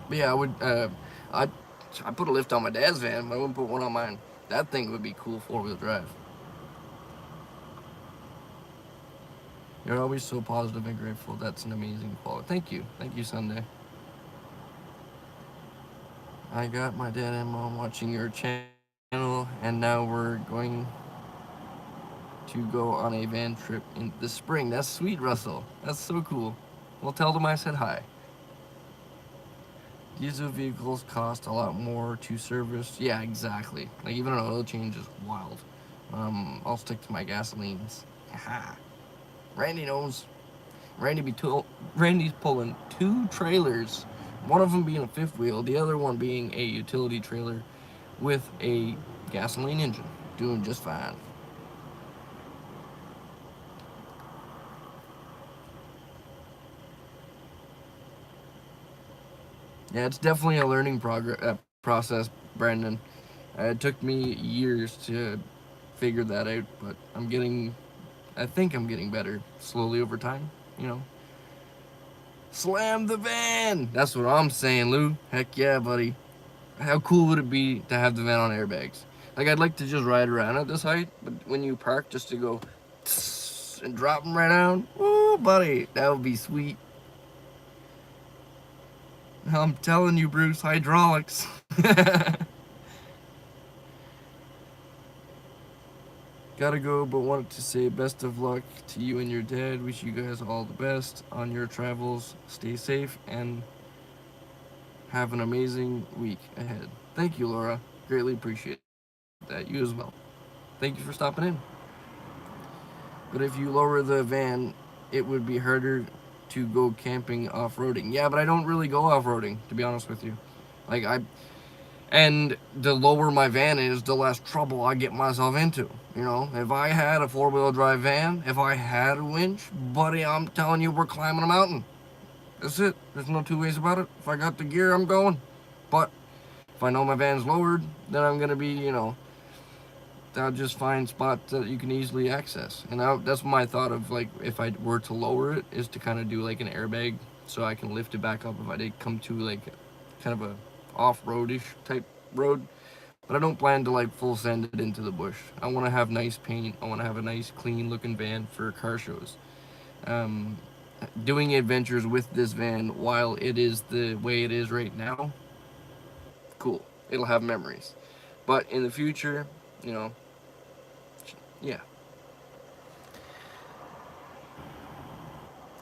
But yeah, I put a lift on my dad's van, but I wouldn't put one on mine. That thing would be cool 4-wheel drive. You're always so positive and grateful. That's an amazing quality. Thank you. Thank you, Sunday. I got my dad and mom watching your channel, and now we're going to go on a van trip in the spring. That's sweet, Russell. That's so cool. Well, tell them I said hi. Diesel vehicles cost a lot more to service. Yeah, exactly. Like even an oil change is wild. I'll stick to my gasolines. Haha. Randy knows. Randy's pulling 2 trailers One of them being a fifth wheel, the other one being a utility trailer with a gasoline engine. Doing just fine. Yeah, it's definitely a learning process, Brandon. It took me years to figure that out, but I think I'm getting better slowly over time, you know. Slam the van! That's what I'm saying, Lou. Heck yeah, buddy. How cool would it be to have the van on airbags? Like, I'd like to just ride around at this height, but when you park, just to go and drop them right down, woo, buddy, that would be sweet. I'm telling you, Bruce, hydraulics. Gotta go, but wanted to say best of luck to you and your dad. Wish you guys all the best on your travels. Stay safe and have an amazing week ahead. Thank you, Laura. Greatly appreciate that. You as well. Thank you for stopping in. But if you lower the van, it would be harder to go camping off-roading. Yeah, but I don't really go off-roading, to be honest with you. Like, and the lower my van is, the less trouble I get myself into. You know, if I had a four-wheel drive van, if I had a winch, buddy, I'm telling you, we're climbing a mountain. That's it. There's no two ways about it. If I got the gear, I'm going. But if I know my van's lowered, then I'm gonna be, you know, I'll just find spots that you can easily access. And that's my thought of, like, if I were to lower it, is to kind of do like an airbag so I can lift it back up if I did come to like kind of a off-roadish type road. But I don't plan to like full send it into the bush. I want to have nice paint. I want to have a nice clean looking van for car shows. Um, Doing adventures with this van while it is the way it is right now, cool. It'll have memories. But in the future, you know, yeah.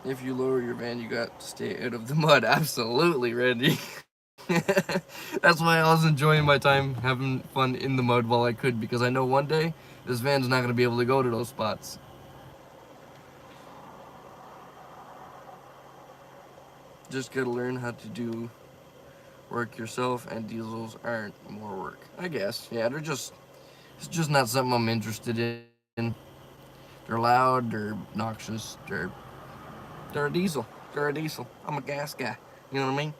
If you lower your van, you got to stay out of the mud. Absolutely, Randy. That's why I was enjoying my time having fun in the mud while I could, because I know one day this van's not going to be able to go to those spots. Just got to learn how to do work yourself, and diesels aren't more work. I guess. Yeah, it's just not something I'm interested in. They're loud, they're obnoxious, they're a diesel. They're a diesel. I'm a gas guy. You know what I mean?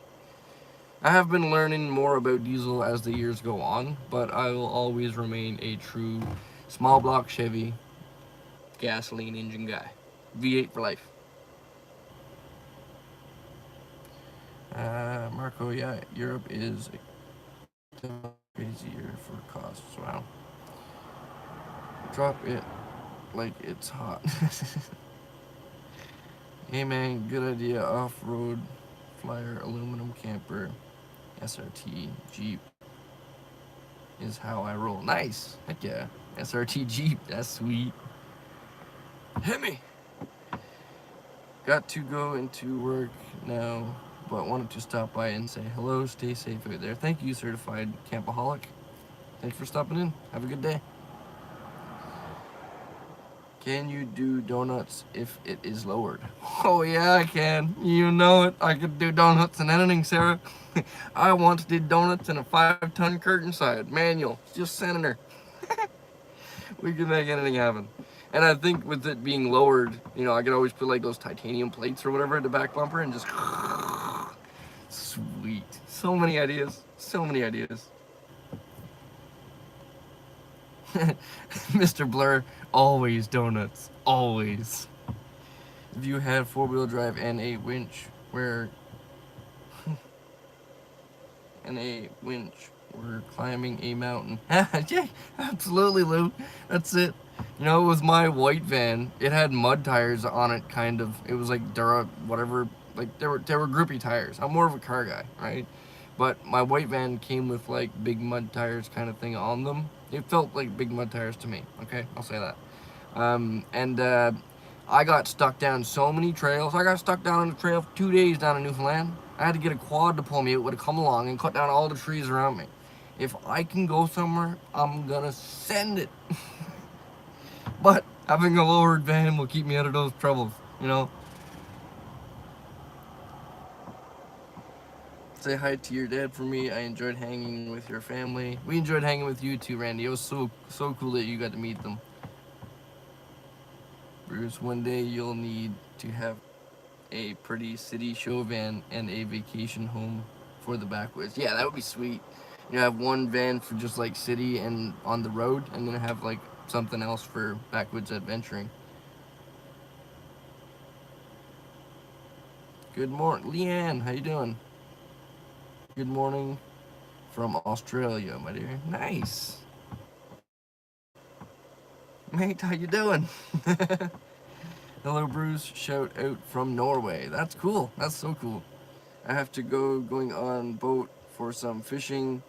I have been learning more about diesel as the years go on, but I will always remain a true small block Chevy gasoline engine guy. V8 for life. Marco, yeah, Europe is crazier for costs. Wow. Drop it like it's hot. Hey man, good idea. Off-road flyer, aluminum camper, SRT Jeep is how I roll. Nice. Heck yeah. SRT Jeep. That's sweet. Hit me. Got to go into work now, but wanted to stop by and say hello. Stay safe out there. Thank you, certified campaholic. Thanks for stopping in. Have a good day. Can you do donuts if it is lowered? Oh yeah, I can. You know it. I could do donuts and anything, Sarah. I once did donuts in a 5-ton curtain side manual. Just sending her. We can make anything happen. And I think with it being lowered, you know, I could always put like those titanium plates or whatever at the back bumper and just sweet. So many ideas. So many ideas. Mr. Blur, always donuts. Always. If you had 4-wheel drive and a winch where we're climbing a mountain. Yeah, absolutely, Lou. That's it. You know, it was my white van. It had mud tires on it, kind of. It was like Dura, whatever. Like they were grippy tires. I'm more of a car guy, right? But my white van came with like big mud tires, kind of thing on them. It felt like big mud tires to me. Okay, I'll say that. And I got stuck down so many trails. I got stuck down on the trail for 2 days down in Newfoundland. I had to get a quad to pull me. It would have come along and cut down all the trees around me. If I can go somewhere, I'm gonna send it. But having a lowered van will keep me out of those troubles, you know? Say hi to your dad for me. I enjoyed hanging with your family. We enjoyed hanging with you too, Randy. It was so cool that you got to meet them. Bruce, one day you'll need to have a pretty city show van and a vacation home for the backwoods. Yeah, that would be sweet. You know, have one van for just like city and on the road, and then have like something else for backwoods adventuring. Good morning, Leanne. How you doing? Good morning from Australia, my dear. Nice, mate. How you doing? Hello, Bruce. Shout out from Norway. That's cool. That's so cool. I have to going on boat for some fishing.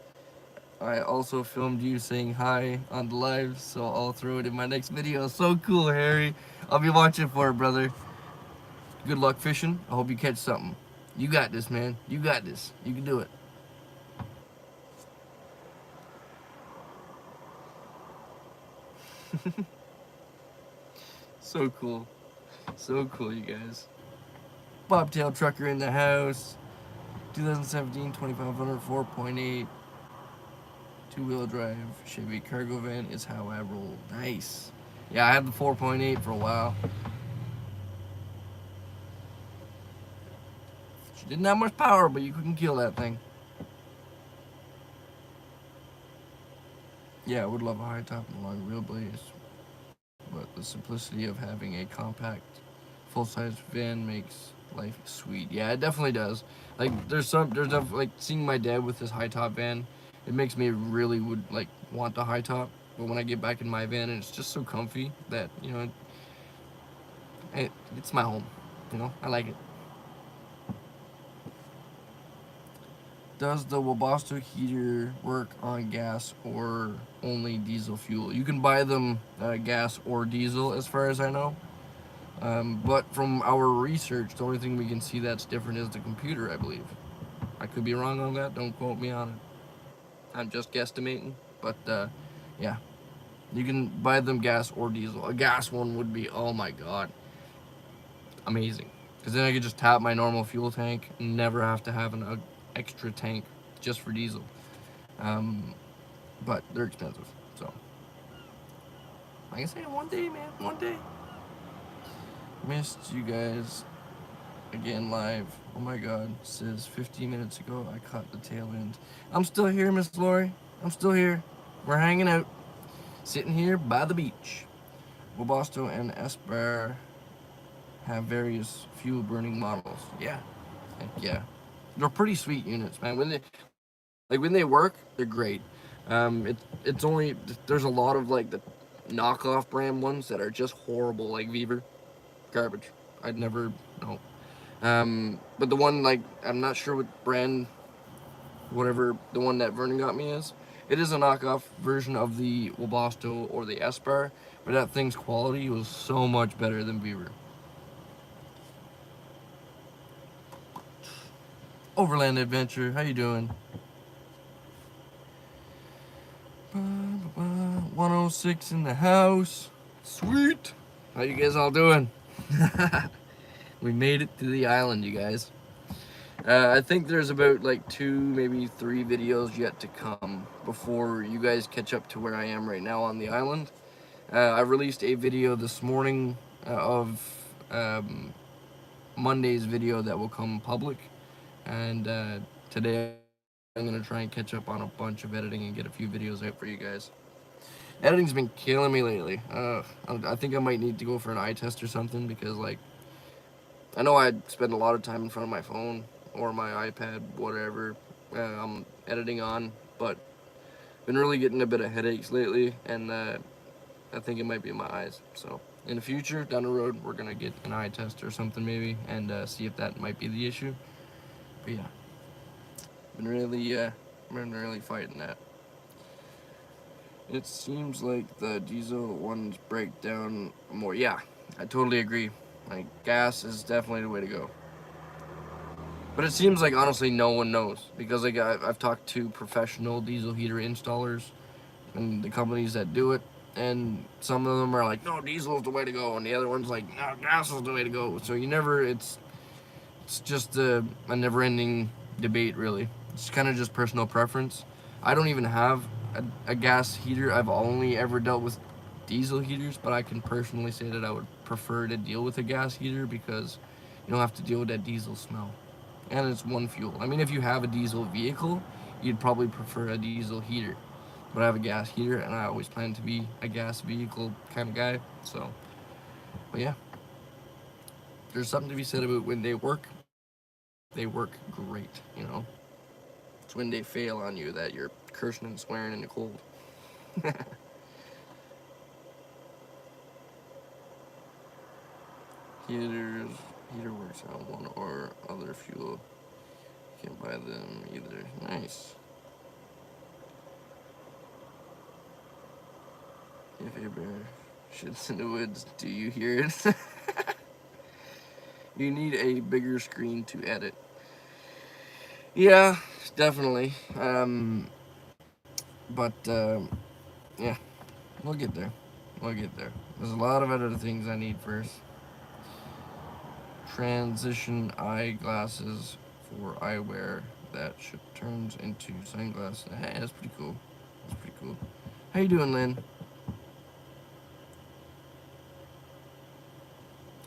I also filmed you saying hi on the live, so I'll throw it in my next video. So cool, Harry. I'll be watching for it, brother. Good luck fishing. I hope you catch something. You got this, man. You got this. You can do it. So cool. So cool, you guys. Bobtail trucker in the house. 2017 2500 4.8 two-wheel drive Chevy cargo van is how I roll. Nice. Yeah, I had the 4.8 for a while. She didn't have much power, but you couldn't kill that thing. Yeah, I would love a high top and a long wheelbase, but the simplicity of having a compact, full-size van makes life sweet. Yeah, it definitely does. Like, there's like seeing my dad with his high top van. It makes me really would like want the high top, but when I get back in my van, and it's just so comfy that it's my home. I like it. Does the Webasto heater work on gas or only diesel fuel? You can buy them gas or diesel, as far as I know. But from our research, the only thing we can see that's different is the computer, I believe. I could be wrong on that. Don't quote me on it. I'm just guesstimating. But yeah, you can buy them gas or diesel. A gas one would be, oh my god, amazing. Because then I could just tap my normal fuel tank and never have to have an extra tank just for diesel. But they're expensive, so like I say, one day, man, one day. Missed you guys again live. Oh my god, says 15 minutes ago I caught the tail end. I'm still here, Miss Lori. I'm still here. We're hanging out, sitting here by the beach. Webasto and Esper have various fuel burning models. Yeah, heck yeah, they're pretty sweet units, man. When they work, they're great. It's only there's a lot of like the knockoff brand ones that are just horrible, like Weaver, garbage. I'd never know. But the one, like, I'm not sure what brand, whatever the one that Vernon got me is. It is a knockoff version of the Webasto or the Espar, but that thing's quality was so much better than Beaver. Overland Adventure, how you doing? 106 in the house. Sweet. How you guys all doing? We made it to the island, you guys. I think there's about like 2, maybe 3 videos yet to come before you guys catch up to where I am right now on the island. I released a video this morning of Monday's video that will come public, and today I'm going to try and catch up on a bunch of editing and get a few videos out for you guys. Editing's been killing me lately. I think I might need to go for an eye test or something, because like I know I spend a lot of time in front of my phone or my iPad, whatever I'm editing on, but been really getting a bit of headaches lately, and I think it might be my eyes. So in the future, down the road, we're gonna get an eye test or something maybe, and see if that might be the issue. But yeah, been really fighting that. It seems like the diesel ones break down more. Yeah, I totally agree. Like, gas is definitely the way to go. But it seems like, honestly, no one knows. Because like I've talked to professional diesel heater installers and the companies that do it. And some of them are like, no, diesel is the way to go. And the other one's like, no, gas is the way to go. So you never, it's just a never-ending debate, really. It's kind of just personal preference. I don't even have a gas heater. I've only ever dealt with diesel heaters, but I can personally say that I would prefer to deal with a gas heater because you don't have to deal with that diesel smell. And it's one fuel. I mean, if you have a diesel vehicle, you'd probably prefer a diesel heater. But I have a gas heater, and I always plan to be a gas vehicle kind of guy. So, but yeah, there's something to be said about when they work great, you know? It's when they fail on you that you're cursing and swearing in the cold. Heater works on one or other fuel. Can't buy them either. Nice. If a bear shits in the woods, do you hear it? You need a bigger screen to edit. Yeah, definitely. But yeah, we'll get there. We'll get there. There's a lot of other things I need first. Transition eyeglasses for eyewear that turns into sunglasses. Hey, that's pretty cool. That's pretty cool. How you doing, Lynn?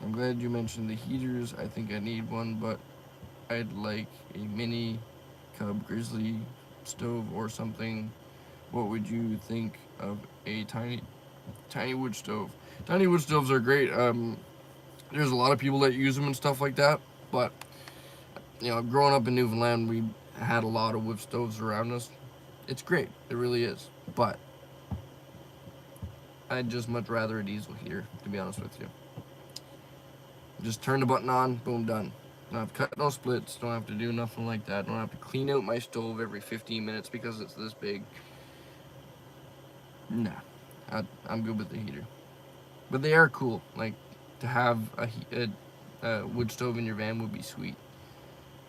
I'm glad you mentioned the heaters. I think I need one, but I'd like a mini Cub Grizzly stove or something. What would you think of a tiny wood stove? Tiny wood stoves are great. There's a lot of people that use them and stuff like that, but you know, growing up in Newfoundland, we had a lot of wood stoves around us. It's great, it really is, but I'd just much rather a diesel heater, to be honest with you. Just turn the button on, boom, done. Don't have to cut no splits, don't have to do nothing like that. Don't have to clean out my stove every 15 minutes because it's this big. Nah, I'm good with the heater. But they are cool. Like, to have a wood stove in your van would be sweet.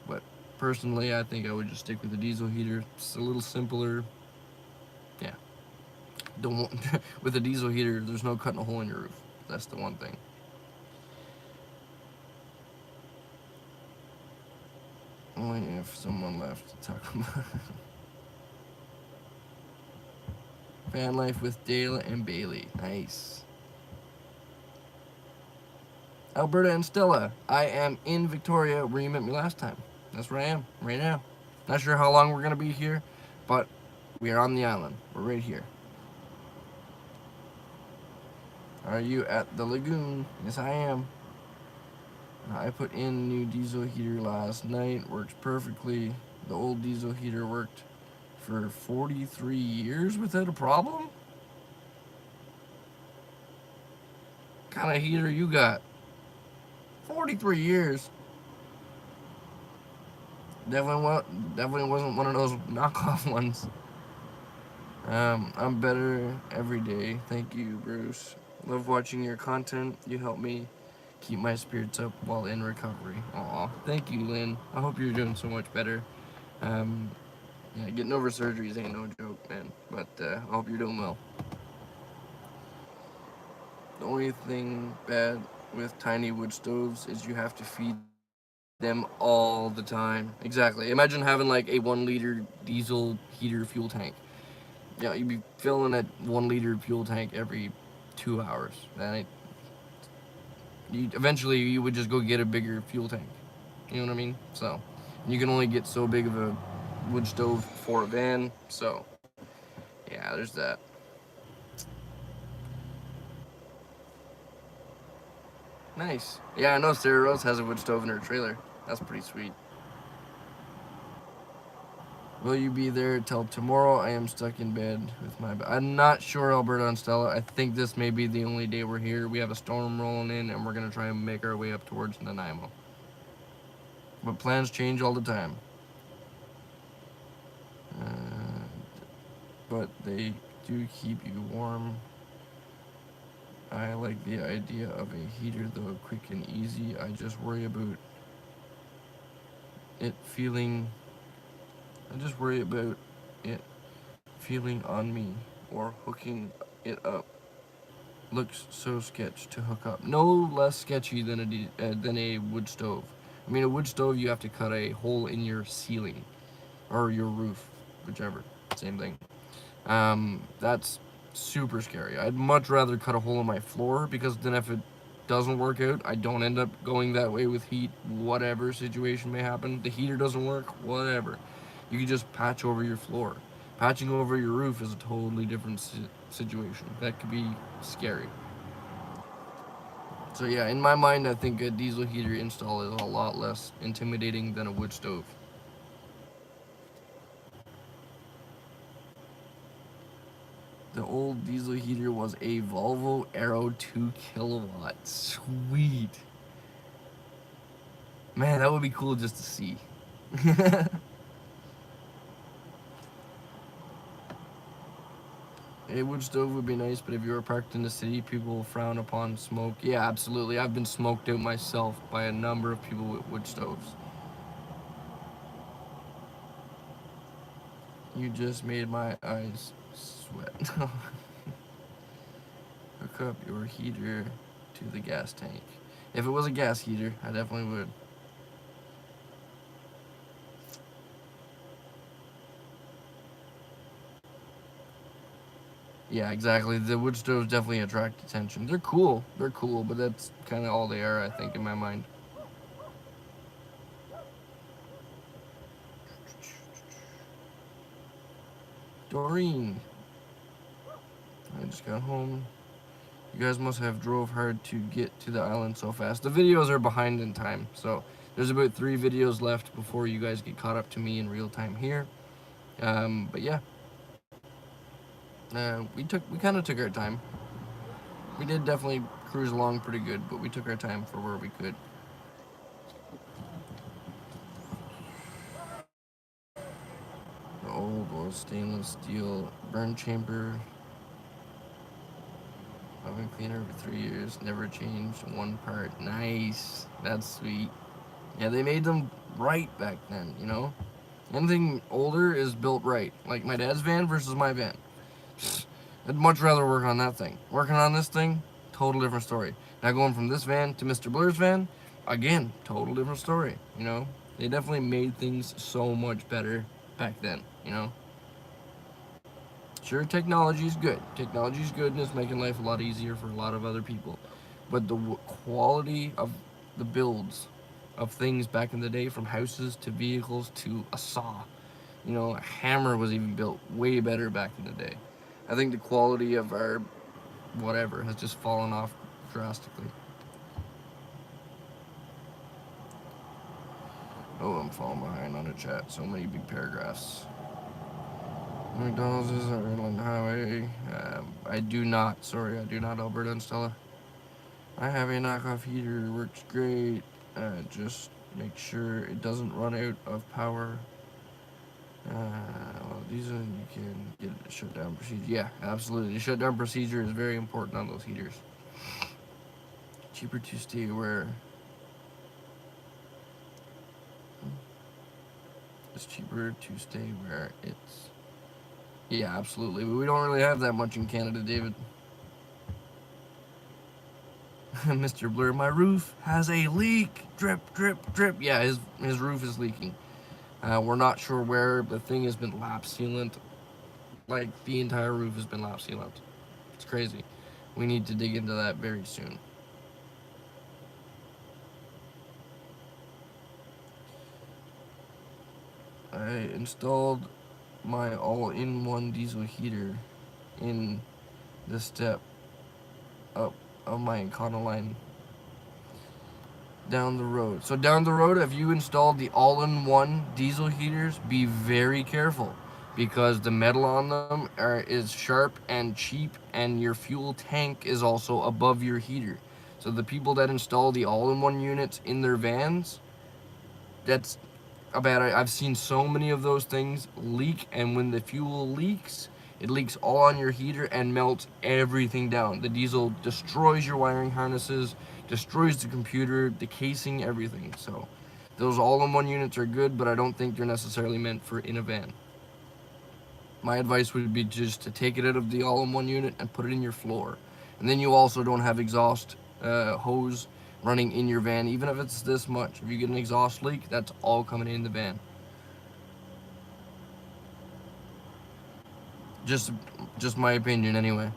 But personally, I think I would just stick with the diesel heater. It's a little simpler. Yeah. Don't want, with a diesel heater, there's no cutting a hole in your roof. That's the one thing. Only if someone left to talk about Vanlife with Dale and Bailey. Nice. Alberta and Stella. I am in Victoria where you met me last time. That's where I am right now. Not sure how long we're going to be here, but we are on the island. We're right here. Are you at the lagoon? Yes, I am. I put in new diesel heater last night. Works perfectly. The old diesel heater worked for 43 years without a problem? What kind of heater you got? 43 years. Definitely wasn't one of those knockoff ones. I'm better every day. Thank you, Bruce. Love watching your content. You help me keep my spirits up while in recovery. Aw, thank you, Lynn. I hope you're doing so much better. Yeah, getting over surgeries ain't no joke, man. But I hope you're doing well. The only thing bad with tiny wood stoves is you have to feed them all the time. Exactly. Imagine having like a 1 liter diesel heater fuel tank. Yeah, you'd be filling that 1 liter fuel tank every 2 hours. Eventually you would just go get a bigger fuel tank. You know what I mean? So you can only get so big of a wood stove for a van. So yeah, there's that. Nice. Yeah, I know Sarah Rose has a wood stove in her trailer. That's pretty sweet. Will you be there till tomorrow? I am stuck in bed with my... I'm not sure, Alberta and Stella. I think this may be the only day we're here. We have a storm rolling in, and we're going to try and make our way up towards Nanaimo. But plans change all the time. But they do keep you warm. I like the idea of a heater, though, quick and easy. I just worry about it feeling... I just worry about it feeling on me or hooking it up. Looks so sketch to hook up. No less sketchy than a wood stove. I mean, a wood stove, you have to cut a hole in your ceiling or your roof, whichever, same thing. That's super scary. I'd much rather cut a hole in my floor, because then if it doesn't work out, I don't end up going that way with heat, whatever situation may happen. The heater doesn't work, whatever. You can just patch over your floor. Patching over your roof is a totally different situation. That could be scary. So yeah, in my mind, I think a diesel heater install is a lot less intimidating than a wood stove. The old diesel heater was a Volvo Aero 2 kilowatt. Sweet. Man, that would be cool just to see. A wood stove would be nice, but if you were parked in the city, people will frown upon smoke. Yeah, absolutely. I've been smoked out myself by a number of people with wood stoves. You just made my eyes sweat. Hook up your heater to the gas tank. If it was a gas heater, I definitely would. Yeah, exactly. The wood stoves definitely attract attention. They're cool, but that's kind of all they are, I think, in my mind. Doreen, I just got home. You guys must have drove hard to get to the island so fast. The videos are behind in time, so there's about 3 videos left before you guys get caught up to me in real time here. But yeah, we kind of took our time. We did definitely cruise along pretty good, but we took our time for where we could. The old was stainless steel burn chamber. Oven cleaner for 3 years, never changed one part. Nice, that's sweet. Yeah, they made them right back then, you know? Anything older is built right. Like my dad's van versus my van. I'd much rather work on that thing. Working on this thing, total different story. Now going from this van to Mr. Blur's van, again, total different story, you know? They definitely made things so much better back then, you know? Sure, technology is good. Technology is good and it's making life a lot easier for a lot of other people. But the quality of the builds of things back in the day, from houses to vehicles to a saw, you know, a hammer was even built way better back in the day. I think the quality of our whatever has just fallen off drastically. Oh, I'm falling behind on a chat. So many big paragraphs. McDonald's is on Inland Highway. I do not. Sorry, I do not, Alberta and Stella. I have a knockoff heater. Works great. Just make sure it doesn't run out of power. Well, these are, you can get a shutdown procedure. Yeah, absolutely. The shutdown procedure is very important on those heaters. Cheaper to stay where. It's cheaper to stay where it's. Yeah, absolutely. But we don't really have that much in Canada, David. Mr. Blur, my roof has a leak. Drip, drip, drip. Yeah, his roof is leaking. We're not sure where. The thing has been lap sealant. Like, the entire roof has been lap sealant. It's crazy. We need to dig into that very soon. I installed my all-in-one diesel heater in the step up of my Econoline down the road. So down the road, if you installed the all-in-one diesel heaters, be very careful, because the metal on them is sharp and cheap, and your fuel tank is also above your heater. So the people that install the all-in-one units in their vans, that's a bad idea. I've seen so many of those things leak, and when the fuel leaks, it leaks all on your heater and melts everything down. The diesel destroys your wiring harnesses, destroys the computer, the casing, everything. So those all-in-one units are good, but I don't think they're necessarily meant for in a van. My advice would be just to take it out of the all-in-one unit and put it in your floor. And then you also don't have exhaust hose running in your van, even if it's this much. If you get an exhaust leak, that's all coming in the van. Just my opinion, anyway.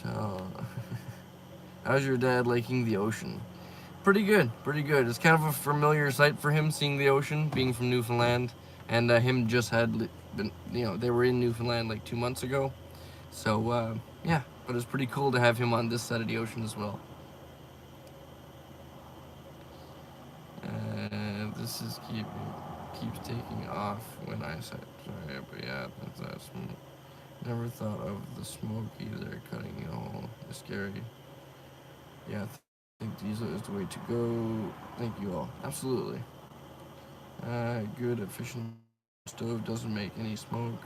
So, how's your dad liking the ocean? Pretty good, pretty good. It's kind of a familiar sight for him, seeing the ocean, being from Newfoundland, and him just had been, they were in Newfoundland like 2 months ago. So yeah, but it's pretty cool to have him on this side of the ocean as well. This is keeps taking off when I said sorry, but yeah, that's never thought of the smoke either. Cutting a hole is scary. Yeah, I think diesel is the way to go. Thank you all. Absolutely. Good efficient stove doesn't make any smoke,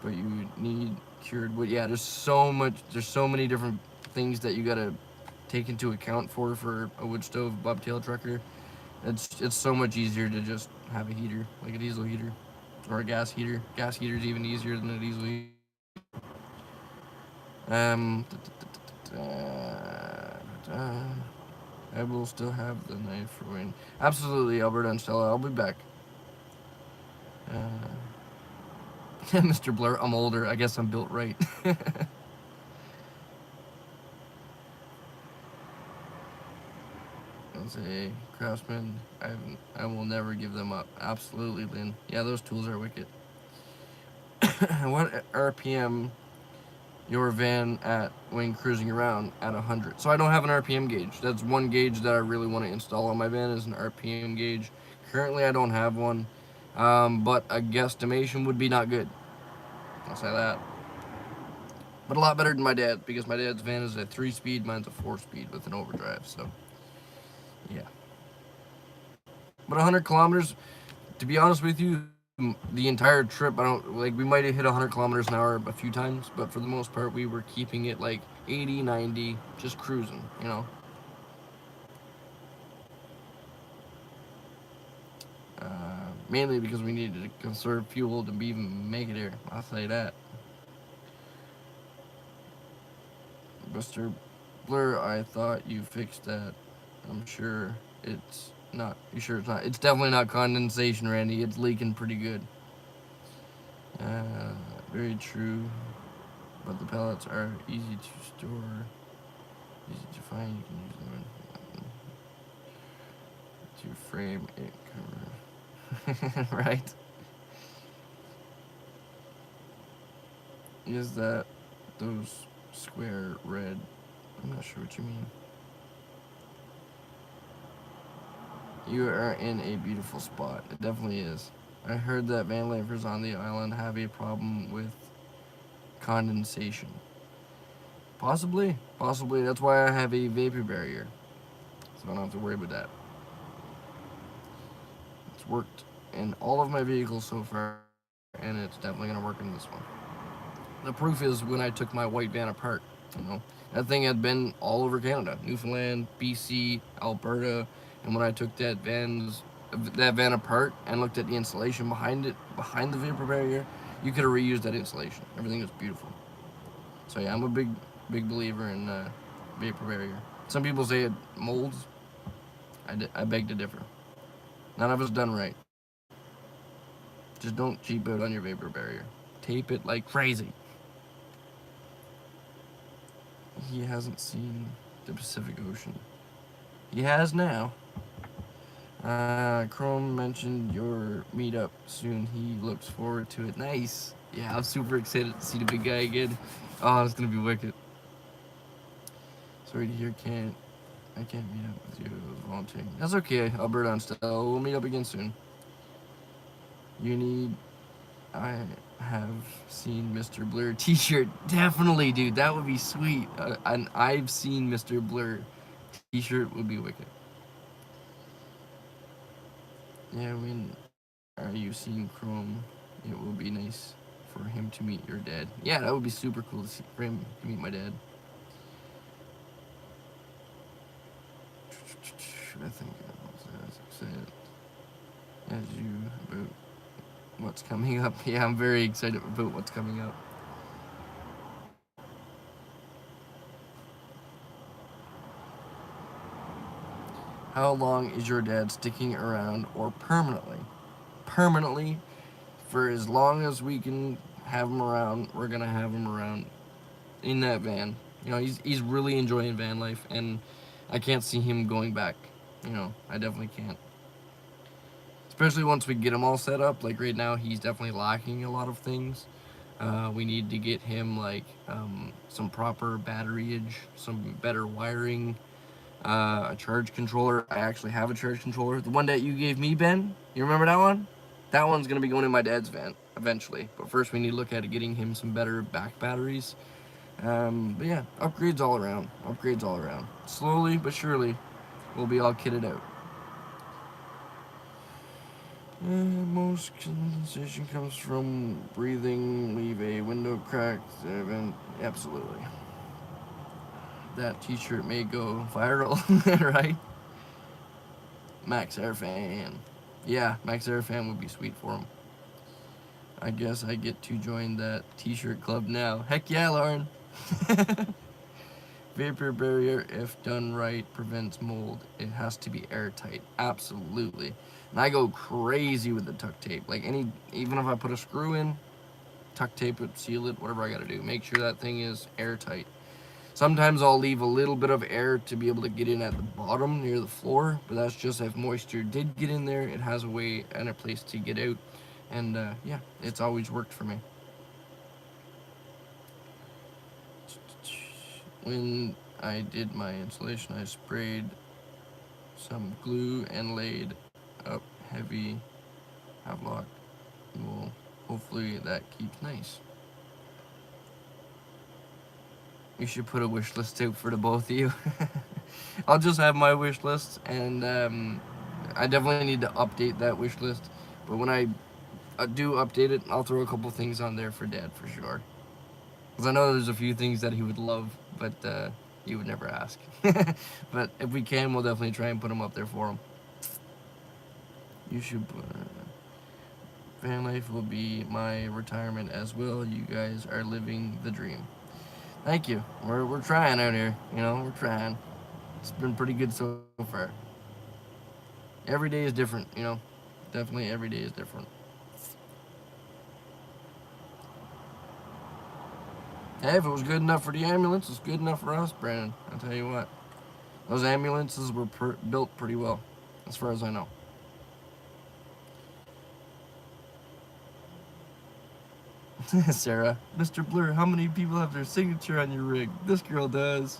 but you need cured wood. Yeah, there's so many different things that you gotta take into account for a wood stove bobtail trucker. It's so much easier to just have a heater, like a diesel heater, or a gas heater. Gas heater is even easier than a diesel heater. I will still have the knife for when. Absolutely, Alberta and Stella. I'll be back. Mr. Blur, I'm older. I guess I'm built right. As a craftsman, I will never give them up. Absolutely, Lynn. Yeah, those tools are wicked. What RPM your van at when cruising around at 100? So I don't have an RPM gauge. That's one gauge that I really want to install on my van, is an RPM gauge. Currently, I don't have one, but a guesstimation would be not good. I'll say that. But a lot better than my dad, because my dad's van is a 3-speed, mine's a 4-speed with an overdrive. So yeah. But 100 kilometers, to be honest with you, the entire trip, I don't like. We might have hit 100 kilometers an hour a few times, but for the most part, we were keeping it like 80, 90, just cruising, mainly because we needed to conserve fuel to even make it here. I'll say that. Mr. Blur, I thought you fixed that. I'm sure it's not. You sure it's not? It's definitely not condensation, Randy. It's leaking pretty good. Very true. But the pellets are easy to store, easy to find. You can use them to frame it cover. Right? Is that those square red? I'm not sure what you mean. You are in a beautiful spot. It definitely is. I heard that Vanlifers on the island have a problem with condensation. Possibly. That's why I have a vapor barrier, so I don't have to worry about that. It's worked in all of my vehicles so far, and it's definitely going to work in this one. The proof is when I took my white van apart. That thing had been all over Canada, Newfoundland, BC, Alberta, and when I took that van apart and looked at the insulation behind the vapor barrier, you could have reused that insulation. Everything was beautiful. So yeah, I'm a big believer in vapor barrier. Some people say it molds. I beg to differ. None of it's done right. Just don't cheap out on your vapor barrier. Tape it like crazy. He hasn't seen the Pacific Ocean. He has now. Chrome mentioned your meetup soon. He looks forward to it. Nice. Yeah, I'm super excited to see the big guy again. Oh, it's gonna be wicked. Sorry to hear I can't meet up with you. I was volunteering. That's okay, Alberta and Stella. We'll meet up again soon. I have seen Mr. Blur t-shirt. Definitely, dude. That would be sweet. An I've seen Mr. Blur t-shirt would be wicked. Yeah, when are you seeing Chrome? It will be nice for him to meet your dad. Yeah, that would be super cool for him to meet my dad. I think I was excited as you about what's coming up. Yeah, I'm very excited about what's coming up. How long is your dad sticking around, or permanently? Permanently, for as long as we can have him around, we're gonna have him around in that van. You know, he's really enjoying van life, and I can't see him going back. You know, I definitely can't. Especially once we get him all set up. Like right now, he's definitely lacking a lot of things. We need to get him like some proper batteryage, some better wiring, a charge controller. I actually have a charge controller. The one that you gave me, Ben. You remember that one? That one's gonna be going in my dad's van eventually. But first, we need to look at getting him some better back batteries. But yeah, upgrades all around. Upgrades all around. Slowly but surely, we'll be all kitted out. Most condensation comes from breathing, leave a window cracked, vent. Absolutely. That t-shirt may go viral, right? Max Air Fan. Yeah, Max Air Fan would be sweet for him. I guess I get to join that t-shirt club now. Heck yeah, Lauren. Vapor barrier, if done right, prevents mold. It has to be airtight. Absolutely. And I go crazy with the tuck tape. Like even if I put a screw in, tuck tape it, seal it, whatever I gotta do. Make sure that thing is airtight. Sometimes I'll leave a little bit of air to be able to get in at the bottom near the floor, but that's just if moisture did get in there, it has a way and a place to get out. And yeah, it's always worked for me. When I did my installation, I sprayed some glue and laid up heavy Havelock. Well, hopefully that keeps nice. We should put a wish list out for the both of you. I'll just have my wish list, and I definitely need to update that wish list. But when I do update it, I'll throw a couple things on there for Dad for sure. Because I know there's a few things that he would love, but he would never ask. But if we can, we'll definitely try and put them up there for him. You should. Van life will be my retirement as well. You guys are living the dream. Thank you. We're trying out here. You know, we're trying. It's been pretty good so far. Every day is different. You know, definitely every day is different. Hey, if it was good enough for the ambulance, it's good enough for us, Brandon. I'll tell you what. Those ambulances were built pretty well, as far as I know. Sarah, Mr. Blur, how many people have their signature on your rig? This girl does.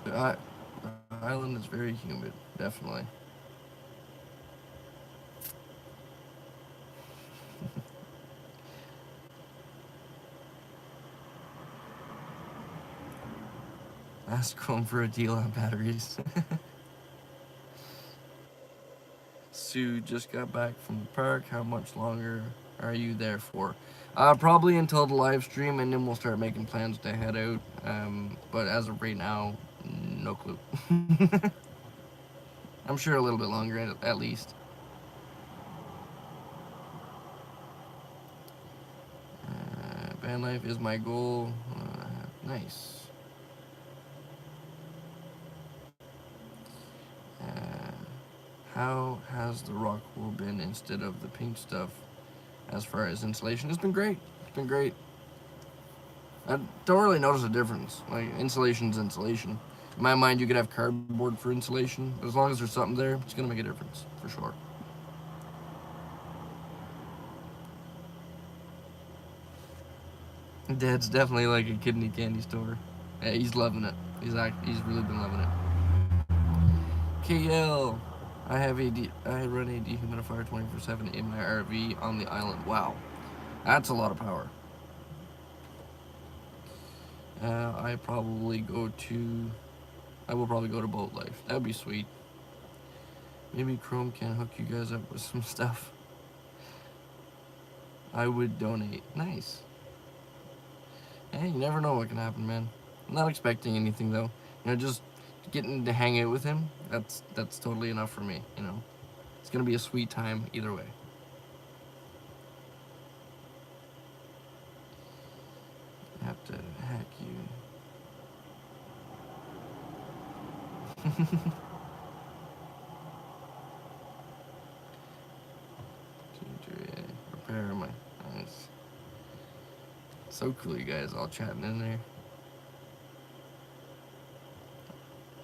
The island is very humid, definitely. Ask home for a deal on batteries. Sue just got back from the park. How much longer are you there for? Probably until the live stream, and then we'll start making plans to head out. But as of right now, no clue. I'm sure a little bit longer at least. Van life is my goal. Nice. How has the rock wool been instead of the pink stuff as far as insulation? It's been great. It's been great. I don't really notice a difference. Like, insulation's insulation. In my mind, you could have cardboard for insulation, but as long as there's something there, it's gonna make a difference, for sure. Dad's definitely like a kidney candy store. Yeah, he's loving it. He's really been loving it. KL, I run a dehumidifier 24/7 in my RV on the island. Wow, that's a lot of power. I will probably go to Boat Life. That'd be sweet. Maybe Chrome can hook you guys up with some stuff. I would donate. Nice. Hey, you never know what can happen, man. I'm not expecting anything though. You know, just getting to hang out with him, that's totally enough for me, you know. It's gonna be a sweet time either way. I have to hack you. Repair my. Nice. So cool, you guys all chatting in there.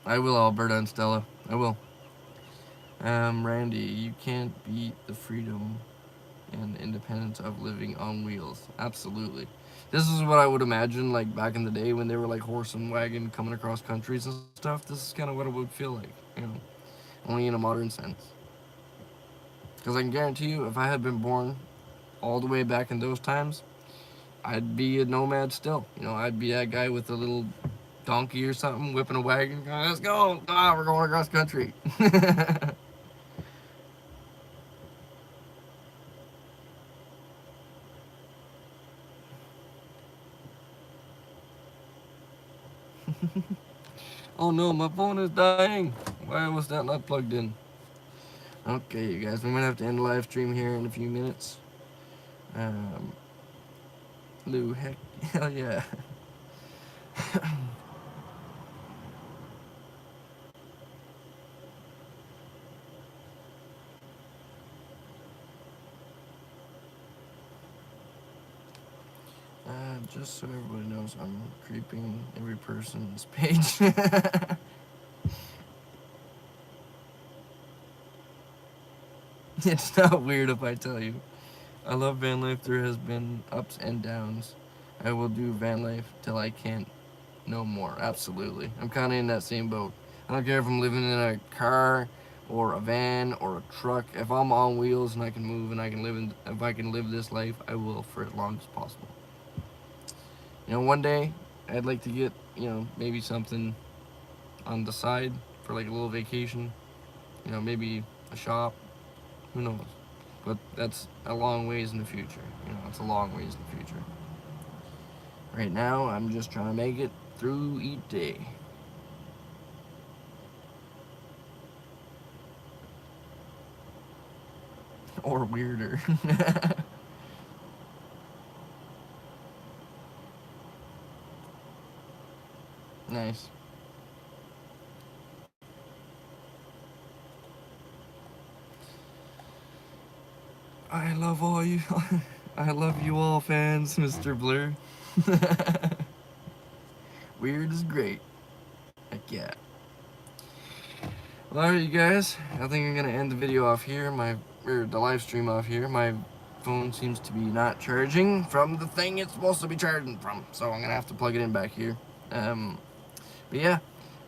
I will, Alberta and Stella. I will. Randy, you can't beat the freedom and independence of living on wheels. Absolutely. This is what I would imagine, like, back in the day when they were, like, horse and wagon coming across countries and stuff. This is kind of what it would feel like, you know, only in a modern sense. Because I can guarantee you, if I had been born all the way back in those times, I'd be a nomad still. You know, I'd be that guy with a little donkey or something, whipping a wagon. Let's go. Ah, we're going across country. Oh no, my phone is dying. Why was that not plugged in? Okay, you guys, we might have to end the live stream here in a few minutes. Lou, heck, hell yeah. Just so everybody knows, I'm creeping every person's page. It's not weird if I tell you. I love van life. There has been ups and downs. I will do van life till I can't no more. Absolutely. I'm kind of in that same boat. I don't care if I'm living in a car or a van or a truck. If I'm on wheels and I can move and I can live in, if I can live this life, I will for as long as possible. You know, one day I'd like to get, you know, maybe something on the side for like a little vacation. You know, maybe a shop. Who knows? But that's a long ways in the future. You know, it's a long ways in the future. Right now, I'm just trying to make it through each day. Or weirder. Nice. I love all you. I love you all, fans, Mr. Blur. Weird is great. Heck yeah. Well, alright, you guys. I think I'm gonna end the video off here. The live stream off here. My phone seems to be not charging from the thing it's supposed to be charging from, so I'm gonna have to plug it in back here. But yeah,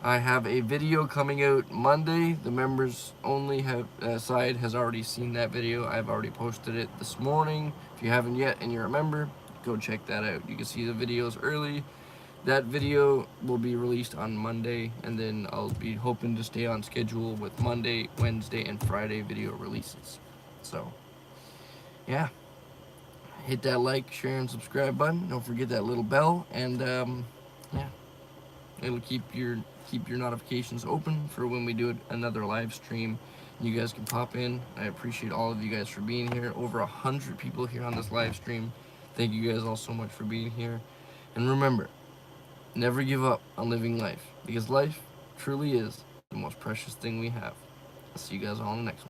I have a video coming out Monday. The members only side has already seen that video. I've already posted it this morning. If you haven't yet and you're a member, go check that out. You can see the videos early. That video will be released on Monday, and then I'll be hoping to stay on schedule with Monday, Wednesday, and Friday video releases. So, yeah. Hit that like, share, and subscribe button. Don't forget that little bell, and yeah. It'll keep your notifications open for when we do another live stream. You guys can pop in. I appreciate all of you guys for being here. Over 100 people here on this live stream. Thank you guys all so much for being here. And remember, never give up on living life, because life truly is the most precious thing we have. I'll see you guys all in the next one.